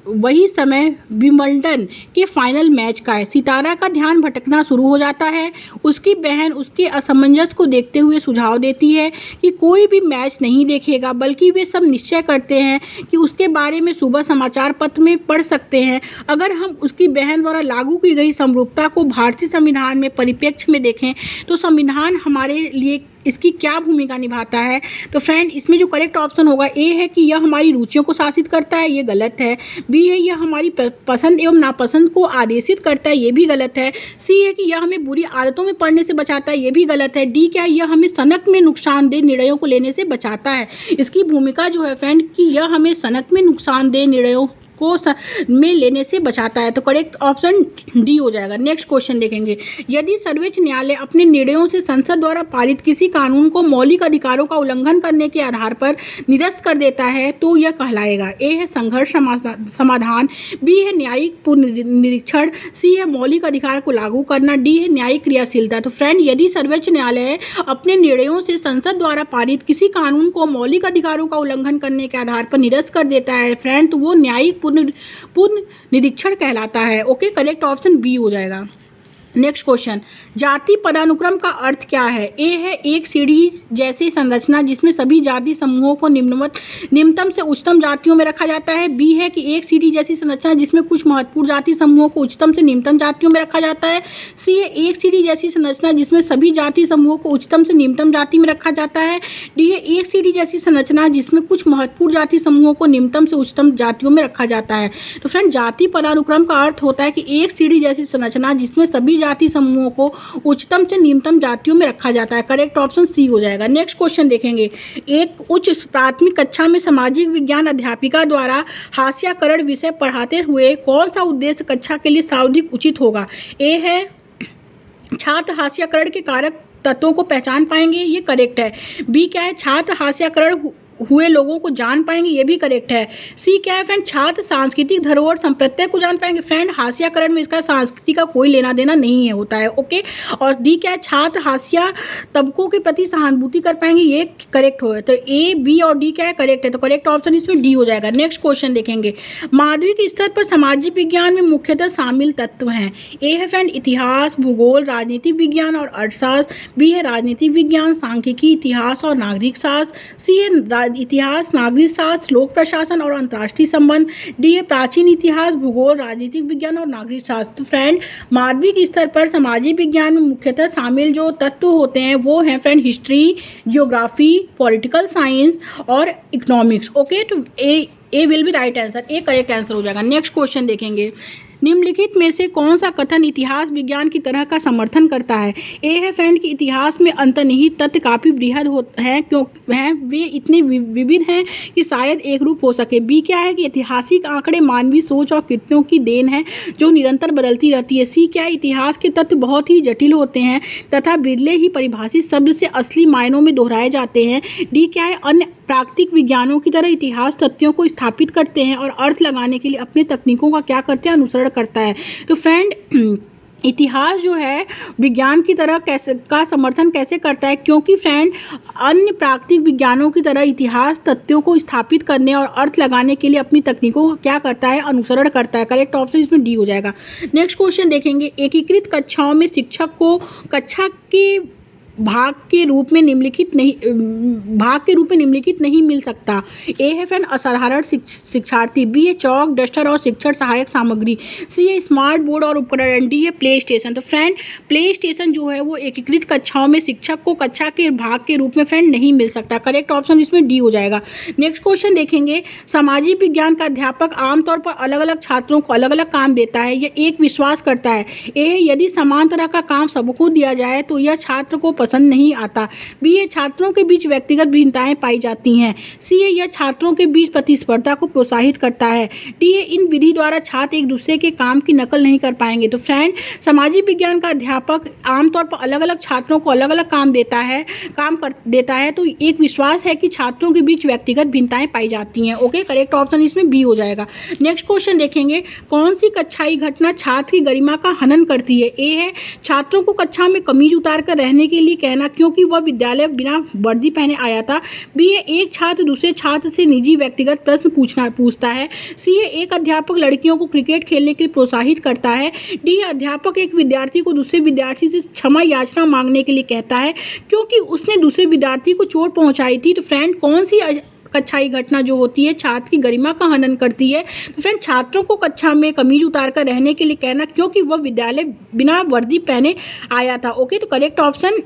वही समय विंबलडन के फाइनल मैच का है। सितारा का ध्यान भटकना शुरू हो जाता है। उसकी बहन उसके असमंजस को देखते हुए सुझाव देती है कि कोई भी मैच नहीं देखेगा, बल्कि वे सब निश्चय करते हैं कि उसके बारे में सुबह समाचार पत्र में पढ़ सकते हैं। अगर हम उसकी बहन द्वारा लागू की गई समरूपता को भारतीय संविधान में परिप्रेक्ष्य में देखें तो संविधान हमारे लिए इसकी क्या भूमिका निभाता है। तो फ्रेंड इसमें जो करेक्ट ऑप्शन होगा, ए है कि यह हमारी रुचियों को शासित करता है, ये गलत है। बी है यह हमारी पसंद एवं नापसंद को आदेशित करता है, ये भी गलत है। सी है कि यह हमें बुरी आदतों में पड़ने से बचाता है, ये भी गलत है। डी क्या है, यह हमें सनक में नुकसानदेह निर्णयों को लेने से बचाता है। इसकी भूमिका जो है फ्रेंड कि यह हमें सनक में नुकसानदेह निर्णयों को में लेने से बचाता है। तो करेक्ट ऑप्शन डी हो जाएगा। नेक्स्ट क्वेश्चन देखेंगे, यदि सर्वोच्च न्यायालय अपने निर्णयों से संसद द्वारा पारित किसी कानून को मौलिक अधिकारों का उल्लंघन करने के आधार पर निरस्त कर देता है तो यह कहलाएगा। ए है संघर्ष समाधान, बी है न्यायिक पुनरीक्षण, सी है मौलिक अधिकार को लागू करना, डी है न्यायिक क्रियाशीलता। तो फ्रेंड यदि सर्वोच्च न्यायालय अपने निर्णयों से संसद द्वारा पारित किसी कानून को मौलिक अधिकारों का उल्लंघन करने के आधार पर निरस्त कर देता है फ्रेंड, तो वो न्यायिक पूर्ण निरीक्षण कहलाता है। ओके, करेक्ट ऑप्शन बी हो जाएगा। नेक्स्ट क्वेश्चन, जाति पदानुक्रम का अर्थ क्या है। ए है एक सीढ़ी जैसी संरचना जिसमें सभी जाति समूहों को निम्नतम से उच्चतम जातियों में रखा जाता है। बी है कि एक सीढ़ी जैसी संरचना जिसमें कुछ महत्वपूर्ण जाति समूहों को उच्चतम से निम्नतम जातियों में रखा जाता है। सी है एक सीढ़ी जैसी संरचना जिसमें सभी जाति समूहों को उच्चतम से निम्नतम जाति में रखा जाता है। डी है एक सीढ़ी जैसी संरचना जिसमें कुछ महत्वपूर्ण जाति समूहों को निम्नतम से उच्चतम जातियों में रखा जाता है। तो फ्रेंड जाति पदानुक्रम का अर्थ होता है कि एक सीढ़ी जैसी संरचना जिसमें सभी जाति समूहों को उच्चतम से निम्नतम जातियों में रखा जाता है। करेक्ट ऑप्शन सी हो जाएगा। नेक्स्ट क्वेश्चन देखेंगे, एक उच्च प्राथमिक कक्षा में सामाजिक विज्ञान अध्यापिका द्वारा हास्याकरण विषय पढ़ाते हुए कौन सा उद्देश्य कक्षा के लिए सर्वाधिक उचित होगा। ए है छात्र हास्याकरण के कारक तत्वों को पहचान पाएंगे, ये करेक्ट है। बी क्या है, छात्र हास्याकरण हुए लोगों को जान पाएंगे, ये भी करेक्ट है। सी क्या है फ्रेंड, छात्र सांस्कृतिक धरोहर संप्रत्यय को जान पाएंगे। फ्रेंड हास्याकरण में इसका संस्कृति का कोई लेना देना नहीं है होता है। ओके, और डी क्या है, छात्र हास्य तबकों के प्रति सहानुभूति कर पाएंगे, ये करेक्ट हो। तो ए बी और डी क्या है, करेक्ट है। तो करेक्ट ऑप्शन इसमें डी हो जाएगा। नेक्स्ट क्वेश्चन देखेंगे, माध्यमिक स्तर पर सामाजिक विज्ञान में मुख्यतः शामिल तत्व हैं। ए है फ्रेंड इतिहास, भूगोल, राजनीतिक विज्ञान और अर्थशास्त्र। बी है राजनीतिक विज्ञान, सांख्यिकी, इतिहास और नागरिक शास्त्र। सी है इतिहास, नागरिक शास्त्र, लोक प्रशासन और अंतर्राष्ट्रीय संबंध। डी है प्राचीन इतिहास, भूगोल, राजनीतिक विज्ञान और नागरिक शास्त्र। तो फ्रेंड माध्यमिक स्तर पर सामाजिक विज्ञान में मुख्यतः शामिल जो तत्व होते हैं वो हैं friend history, geography, political science और इकोनॉमिक्स। ओके, तो A will be right answer, A correct answer हो जाएगा। नेक्स्ट क्वेश्चन देखेंगे, निम्नलिखित में से कौन सा कथन इतिहास विज्ञान की तरह का समर्थन करता है। ए है फ्रेंड कि इतिहास में अंतर्निहित तथ्य काफ़ी बृहद हैं, क्यों हैं वे इतने विविध हैं कि शायद एक रूप हो सके। बी क्या है कि ऐतिहासिक आंकड़े मानवीय सोच और कृत्यों की देन है जो निरंतर बदलती रहती है। सी क्या है, इतिहास के तथ्य बहुत ही जटिल होते हैं तथा बिरले ही परिभाषित शब्द से असली मायनों में दोहराए जाते हैं। डी क्या है, अन्य प्राकृतिक विज्ञानों की तरह इतिहास तथ्यों को स्थापित करते हैं और अर्थ लगाने के लिए अपने तकनीकों का क्या करते हैं, अनुसरण करता है। तो फ्रेंड इतिहास जो है विज्ञान की तरह कैसे का समर्थन कैसे करता है, क्योंकि फ्रेंड अन्य प्राकृतिक विज्ञानों की तरह इतिहास तथ्यों को स्थापित करने और अर्थ लगाने के लिए अपनी तकनीकों का क्या करता है, अनुसरण करता है। करेक्ट ऑप्शन इसमें डी हो जाएगा। नेक्स्ट क्वेश्चन देखेंगे, एकीकृत कक्षाओं में शिक्षक को कक्षा के भाग के रूप में निम्नलिखित नहीं मिल सकता। ए है फ्रेंड असाधारण शिक्षार्थी, बी है चौक डस्टर और शिक्षण सहायक सामग्री, सी है स्मार्ट बोर्ड और उपकरण, एंड डी है प्ले स्टेशन। तो फ्रेंड प्ले स्टेशन जो है वो एकीकृत कक्षाओं में शिक्षक को कक्षा के भाग के रूप में फ्रेंड नहीं मिल सकता। करेक्ट ऑप्शन इसमें डी हो जाएगा। नेक्स्ट क्वेश्चन देखेंगे, सामाजिक विज्ञान का अध्यापक आमतौर पर अलग अलग छात्रों को अलग अलग काम देता है, यह एक विश्वास करता है। ए यदि समान तरह का काम सबको दिया जाए तो यह छात्र को पसंद नहीं आता। बी है छात्रों के बीच व्यक्तिगत भिन्नताएं पाई जाती हैं। सी है यह छात्रों के बीच प्रतिस्पर्धा को प्रोत्साहित करता है। डी है इन विधि द्वारा छात्र एक दूसरे के काम की नकल नहीं कर पाएंगे। तो फ्रेंड सामाजिक विज्ञान का अध्यापक आमतौर पर अलग अलग छात्रों को अलग अलग काम देता है, तो एक विश्वास है कि छात्रों के बीच व्यक्तिगत भिन्नताएं पाई जाती हैं। ओके, करेक्ट ऑप्शन इसमें बी हो जाएगा। नेक्स्ट क्वेश्चन देखेंगे, कौन सी कक्षाई घटना छात्र की गरिमा का हनन करती है। ए है छात्रों को कक्षा में कमीज उतार कर रहने के लिए कहना क्योंकि वह विद्यालय बिना वर्दी पहने आया था। बी है एक छात्र दूसरे छात्र से निजी व्यक्तिगत प्रश्न पूछता है। सी है एक अध्यापक लड़कियों को क्रिकेट खेलने के लिए प्रोत्साहित करता है। डी है अध्यापक एक विद्यार्थी को दूसरे विद्यार्थी से क्षमा याचना मांगने के लिए कहता है क्योंकि उसने दूसरे विद्यार्थी को चोट पहुंचाई थी। तो फ्रेंड कौन सी कक्षाई घटना जो होती है छात्र की गरिमा का हनन करती है। तो फ्रेंड छात्रों को कक्षा में कमीज उतार कर रहने के लिए कहना क्योंकि वह विद्यालय बिना वर्दी पहने आया था। ओके, तो करेक्ट ऑप्शन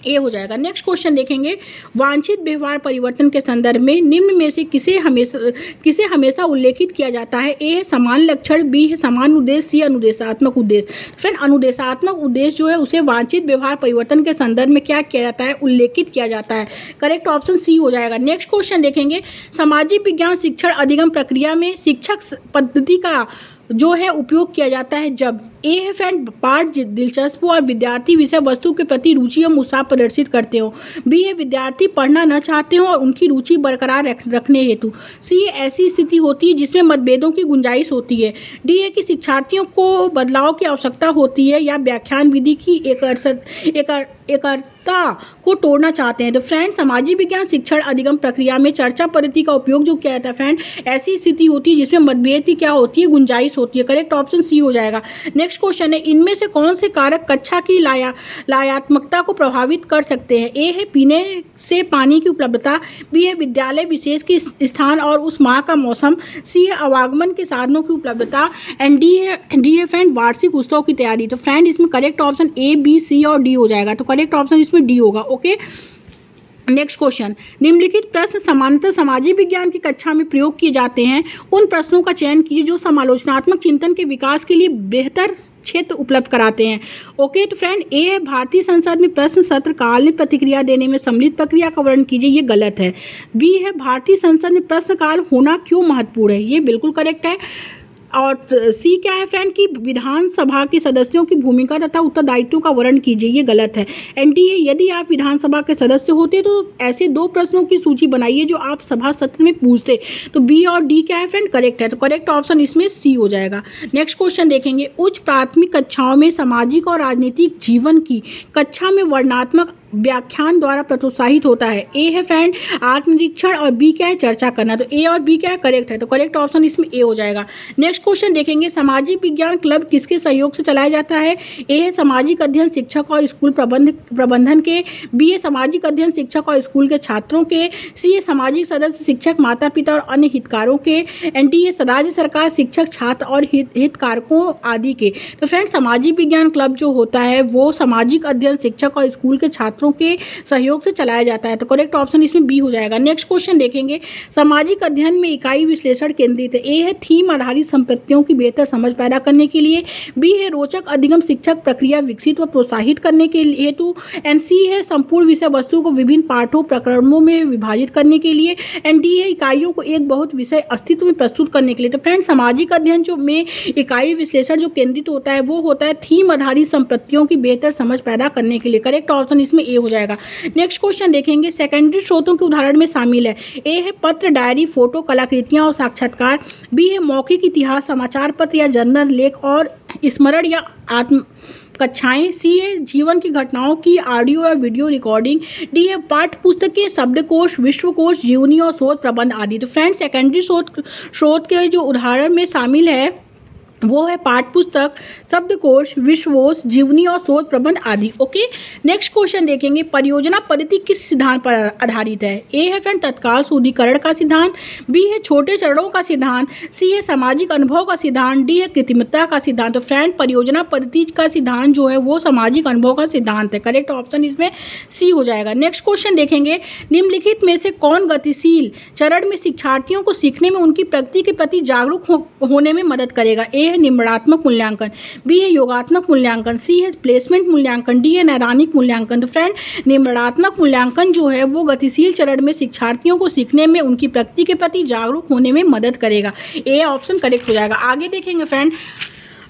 ए हो जाएगा। नेक्स्ट क्वेश्चन देखेंगे, वांछित व्यवहार परिवर्तन के संदर्भ में निम्न में से किसे हमेशा उल्लेखित किया जाता है। ए है समान लक्षण, बी है समान उद्देश्य, सी अनुदेशात्मक उद्देश्य। फ्रेंड अनुदेशात्मक उद्देश्य जो है उसे वांछित व्यवहार परिवर्तन के संदर्भ में क्या किया जाता है, उल्लेखित किया जाता है। करेक्ट ऑप्शन सी हो जाएगा। नेक्स्ट क्वेश्चन देखेंगे, सामाजिक विज्ञान शिक्षण अधिगम प्रक्रिया में शिक्षक पद्धति का जो है उपयोग किया जाता है जब ए है फ्रेंड पाठ दिलचस्प और विद्यार्थी विषय वस्तु के प्रति रुचि और उत्साह प्रदर्शित करते हो। बी है विद्यार्थी पढ़ना न चाहते हो और उनकी रुचि बरकरार रखने हेतु। सी ऐसी स्थिति होती है जिसमें मतभेदों की गुंजाइश होती है। डी है कि शिक्षार्थियों को बदलाव की आवश्यकता होती है या व्याख्यान विधि की एकरता को तोड़ना चाहते हैं। तो फ्रेंड सामाजिक विज्ञान शिक्षण अधिगम प्रक्रिया में चर्चा पद्धति का उपयोग जो किया जाता है फ्रेंड ऐसी स्थिति होती है जिसमें मतभेद की क्या होती है, गुंजाइश होती है। करेक्ट ऑप्शन सी हो जाएगा। नेक्स्ट क्वेश्चन है, इनमें से कौन से कारक कक्षा की लायात्मकता को प्रभावित कर सकते हैं। ए है पीने से पानी की उपलब्धता, बी है विद्यालय विशेष के स्थान और उस माह का मौसम, सी है आवागमन के साधनों की उपलब्धता, एंड डी है फ्रेंड वार्षिक उत्सव की तैयारी। तो फ्रेंड इसमें करेक्ट ऑप्शन ए, बी, सी और डी हो जाएगा। तो करेक्ट ऑप्शन इसमें डी होगा। ओके, नेक्स्ट क्वेश्चन, निम्नलिखित प्रश्न सामान्यतः सामाजिक विज्ञान की कक्षा में प्रयोग किए जाते हैं, उन प्रश्नों का चयन कीजिए जो समालोचनात्मक चिंतन के विकास के लिए बेहतर क्षेत्र उपलब्ध कराते हैं। ओके, तो फ्रेंड ए है भारतीय संसद में प्रश्न सत्र काल में प्रतिक्रिया देने में सम्मिलित प्रक्रिया का वर्णन कीजिए, ये गलत है। बी है भारतीय संसद में प्रश्न काल होना क्यों महत्वपूर्ण है, ये बिल्कुल करेक्ट है। और सी क्या है फ्रेंड कि विधानसभा के सदस्यों की भूमिका तथा उत्तरदायित्वों का वर्णन कीजिए, ये गलत है। एंड डी है यदि आप विधानसभा के सदस्य होते तो ऐसे 2 प्रश्नों की सूची बनाइए जो आप सभा सत्र में पूछते। तो बी और डी क्या है फ्रेंड, करेक्ट है। तो करेक्ट ऑप्शन इसमें सी हो जाएगा। नेक्स्ट क्वेश्चन देखेंगे, उच्च प्राथमिक कक्षाओं में सामाजिक और राजनीतिक जीवन की कक्षा में वर्णनात्मक व्याख्यान द्वारा प्रोत्साहित होता है। ए है फ्रेंड आत्मनिरीक्षण और बी क्या है, चर्चा करना। तो ए और बी क्या है, करेक्ट है। तो करेक्ट ऑप्शन इसमें ए हो जाएगा। नेक्स्ट क्वेश्चन देखेंगे, सामाजिक विज्ञान क्लब किसके सहयोग से चलाया जाता है। ए है सामाजिक अध्ययन शिक्षक और स्कूल प्रबंधन के, बी है सामाजिक अध्ययन शिक्षक और स्कूल के छात्रों के, सी है सामाजिक सदस्य शिक्षक माता पिता और अन्य हितकारों के, एंड डी है राज्य सरकार शिक्षक छात्र और हितकारकों आदि के। तो फ्रेंड सामाजिक विज्ञान क्लब जो होता है वो सामाजिक अध्ययन शिक्षक और स्कूल के छात्रों के सहयोग से चलाया जाता है। तो करेक्ट ऑप्शन इसमें बी हो जाएगा। नेक्स्ट क्वेश्चन देखेंगे, सामाजिक अध्ययन में इकाई विश्लेषण केंद्रित है। ए है थीम आधारित संपत्तियों की बेहतर समझ पैदा करने के लिए, बी है रोचक अधिगम शिक्षक प्रक्रिया विकसित व प्रोत्साहित करने के हेतु, एंड सी है संपूर्ण विषय वस्तु को विभिन्न पाठों प्रकरणों में विभाजित करने के लिए, एंड डी है इकाइयों को एक बहुत विषय अस्तित्व में प्रस्तुत करने के लिए। तो फ्रेंड सामाजिक अध्ययन जो में इकाई विश्लेषण जो केंद्रित होता है वो होता है थीम आधारित संपत्तियों की बेहतर समझ पैदा करने के लिए। करेक्ट ऑप्शन इसमें ए हो जाएगा। नेक्स्ट क्वेश्चन देखेंगे, सेकेंडरी स्रोतों के उदाहरण में शामिल है। ए है पत्र, डायरी, फोटो, कलाकृतियाँ और साक्षात्कार। बी है मौखिक इतिहास, समाचार पत्र या जर्नल लेख और स्मरण या आत्म कक्षाएं। सी है जीवन की घटनाओं की ऑडियो या वीडियो रिकॉर्डिंग। डी है पाठ्य पुस्तक के शब्दकोश, विश्वकोश, जीवनी और शोध प्रबंध आदि। तो फ्रेंड्स, सेकेंडरी स्रोत के जो उदाहरण में शामिल है वो है पाठ्य पुस्तक, शब्दकोश, विश्वकोश, जीवनी और शोध प्रबंध आदि। ओके, नेक्स्ट क्वेश्चन देखेंगे, परियोजना पद्धति किस सिद्धांत पर आधारित है। ए है फ्रेंड तत्काल शुद्धिकरण का सिद्धांत। बी है छोटे चरणों का सिद्धांत। सी है सामाजिक अनुभव का सिद्धांत। डी है कृत्रिमता का सिद्धांत। तो फ्रेंड, परियोजना पद्धति का सिद्धांत जो है वो सामाजिक अनुभव का सिद्धांत है। करेक्ट ऑप्शन इसमें सी हो जाएगा। नेक्स्ट क्वेश्चन देखेंगे, निम्नलिखित में से कौन गतिशील चरण में शिक्षार्थियों को सीखने में उनकी प्रगति के प्रति जागरूक होने में मदद करेगा। ए है निम्नात्मक मूल्यांकन। बी है योगात्मक मूल्यांकन। सी है प्लेसमेंट मूल्यांकन। डी है नैदानिक मूल्यांकन। तो फ्रेंड, निम्नात्मक मूल्यांकन जो है वो गतिशील चरण में शिक्षार्थियों को सीखने में उनकी प्रगति के प्रति जागरूक होने में मदद करेगा। ए ऑप्शन करेक्ट हो जाएगा। आगे देखेंगे फ्रेंड,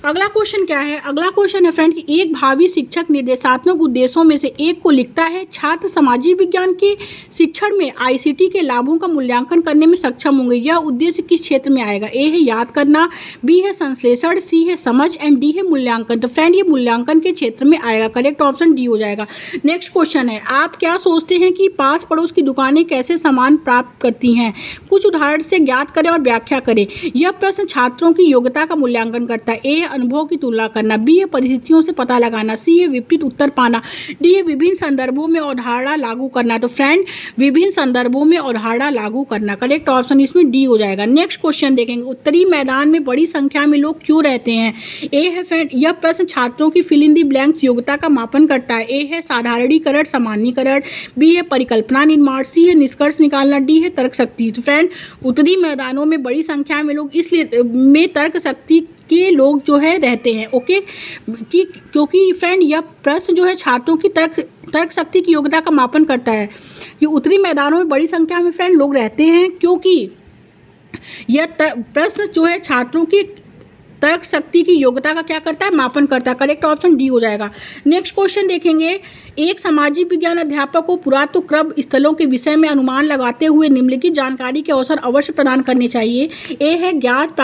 अगला क्वेश्चन क्या है। अगला क्वेश्चन है फ्रेंड कि एक भावी शिक्षक निर्देशात्मक उद्देश्यों में से एक को लिखता है, छात्र सामाजिक विज्ञान के शिक्षण में आईसीटी के लाभों का मूल्यांकन करने में सक्षम होंगे। यह उद्देश्य किस क्षेत्र में आएगा। ए है याद करना, बी है संश्लेषण, सी है समझ एंड डी है मूल्यांकन। तो फ्रेंड, ये मूल्यांकन के क्षेत्र में आएगा। करेक्ट ऑप्शन डी हो जाएगा। नेक्स्ट क्वेश्चन है, आप क्या सोचते हैं कि पास पड़ोस की दुकानें कैसे सामान प्राप्त करती हैं। कुछ उदाहरण से ज्ञात करें और व्याख्या करें। यह प्रश्न छात्रों की योग्यता का मूल्यांकन करता है। ए अनुभव की तुलना करना, बी है परिस्थितियों से पता लगाना, सी है विपरीत उत्तर पाना, डी है विभिन्न संदर्भों में अवधारणा लागू करना। तो फ्रेंड, विभिन्न संदर्भों में अवधारणा लागू करना। करेक्ट ऑप्शन इसमें डी हो जाएगा। नेक्स्ट क्वेश्चन देखेंगे, उत्तरी मैदान में बड़ी संख्या में लोग क्यों रहते हैं। ए है फ्रेंड, यह प्रश्न छात्रों की फिल इन द ब्लैंक्स योग्यता का मापन करता है। ए है साधारणीकरण, सामान्यीकरण, बी है परिकल्पना निर्माण, सी है निष्कर्ष निकालना, डी है तर्क शक्ति। तो फ्रेंड, उत्तरी मैदानों में बड़ी संख्या में लोग इसलिए में तर्क शक्ति के लोग जो है रहते हैं। ओके, क्योंकि फ्रेंड यह प्रश्न जो है छात्रों की तर्क शक्ति की योग्यता का मापन करता है कि उत्तरी मैदानों में बड़ी संख्या में फ्रेंड लोग रहते हैं, क्योंकि यह प्रश्न जो है छात्रों की तर्क शक्ति की योग्यता का क्या करता है, मापन करता है। करेक्ट ऑप्शन डी हो जाएगा। नेक्स्ट क्वेश्चन देखेंगे, एक सामाजिक विज्ञान अध्यापक को पुरातत्व क्रम स्थलों के विषय में अनुमान लगाते हुए निम्नलिखित जानकारी के अवसर अवश्य प्रदान करने चाहिए। ए है ज्ञात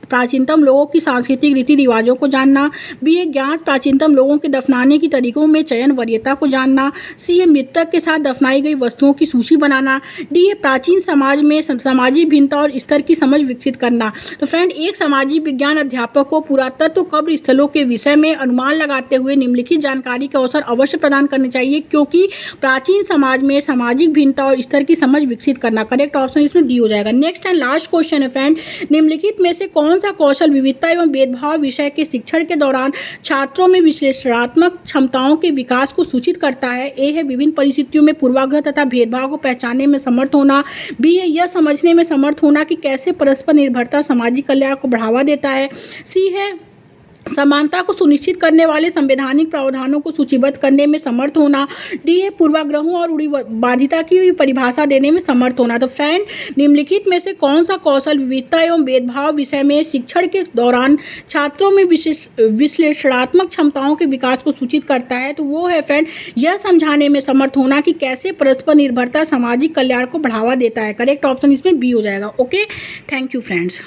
प्राचीनतम लोगों की सांस्कृतिक रीति रिवाजों को जानना, बी है ज्ञात प्राचीनतम लोगों के दफनाने की तरीकों में चयन वरीयता को जानना, सी है मृतक के साथ दफनाई गई वस्तुओं की सूची बनाना, डी है प्राचीन समाज में सामाजिक भिन्नता और स्तर की समझ विकसित करना। तो फ्रेंड, एक सामाजिक विज्ञान अध्यापक को पुरातत्व कब्र स्थलों के विषय में अनुमान लगाते हुए निम्नलिखित जानकारी के अवसर अवश्य प्रदान करने चाहिए, क्योंकि प्राचीन समाज में सामाजिक भिन्नता और स्तर की समझ विकसित करना। करेक्ट ऑप्शन इसमें डी हो जाएगा। नेक्स्ट एंड लास्ट क्वेश्चन है फ्रेंड, निम्नलिखित में से कौन सा कौशल विविधता एवं भेदभाव विषय के शिक्षण के दौरान छात्रों में विश्लेषणात्मक क्षमताओं के विकास को सूचित करता है। ए है विभिन्न परिस्थितियों में पूर्वाग्रह तथा भेदभाव को पहचानने में समर्थ होना, बी है यह समझने में समर्थ होना कि कैसे परस्पर निर्भरता सामाजिक कल्याण को बढ़ावा देता है, सी है समानता को सुनिश्चित करने वाले संवैधानिक प्रावधानों को सूचीबद्ध करने में समर्थ होना, डी है पूर्वाग्रहों और रूढ़िवादिता की परिभाषा देने में समर्थ होना। तो फ्रेंड, निम्नलिखित में से कौन सा कौशल विविधता एवं भेदभाव विषय में शिक्षण के दौरान छात्रों में विश्लेषणात्मक क्षमताओं के विकास को सूचित करता है। तो वो है फ्रेंड, यह समझाने में समर्थ होना कि कैसे परस्पर निर्भरता सामाजिक कल्याण को बढ़ावा देता है। करेक्ट ऑप्शन इसमें बी हो जाएगा। Okay, thank you friends.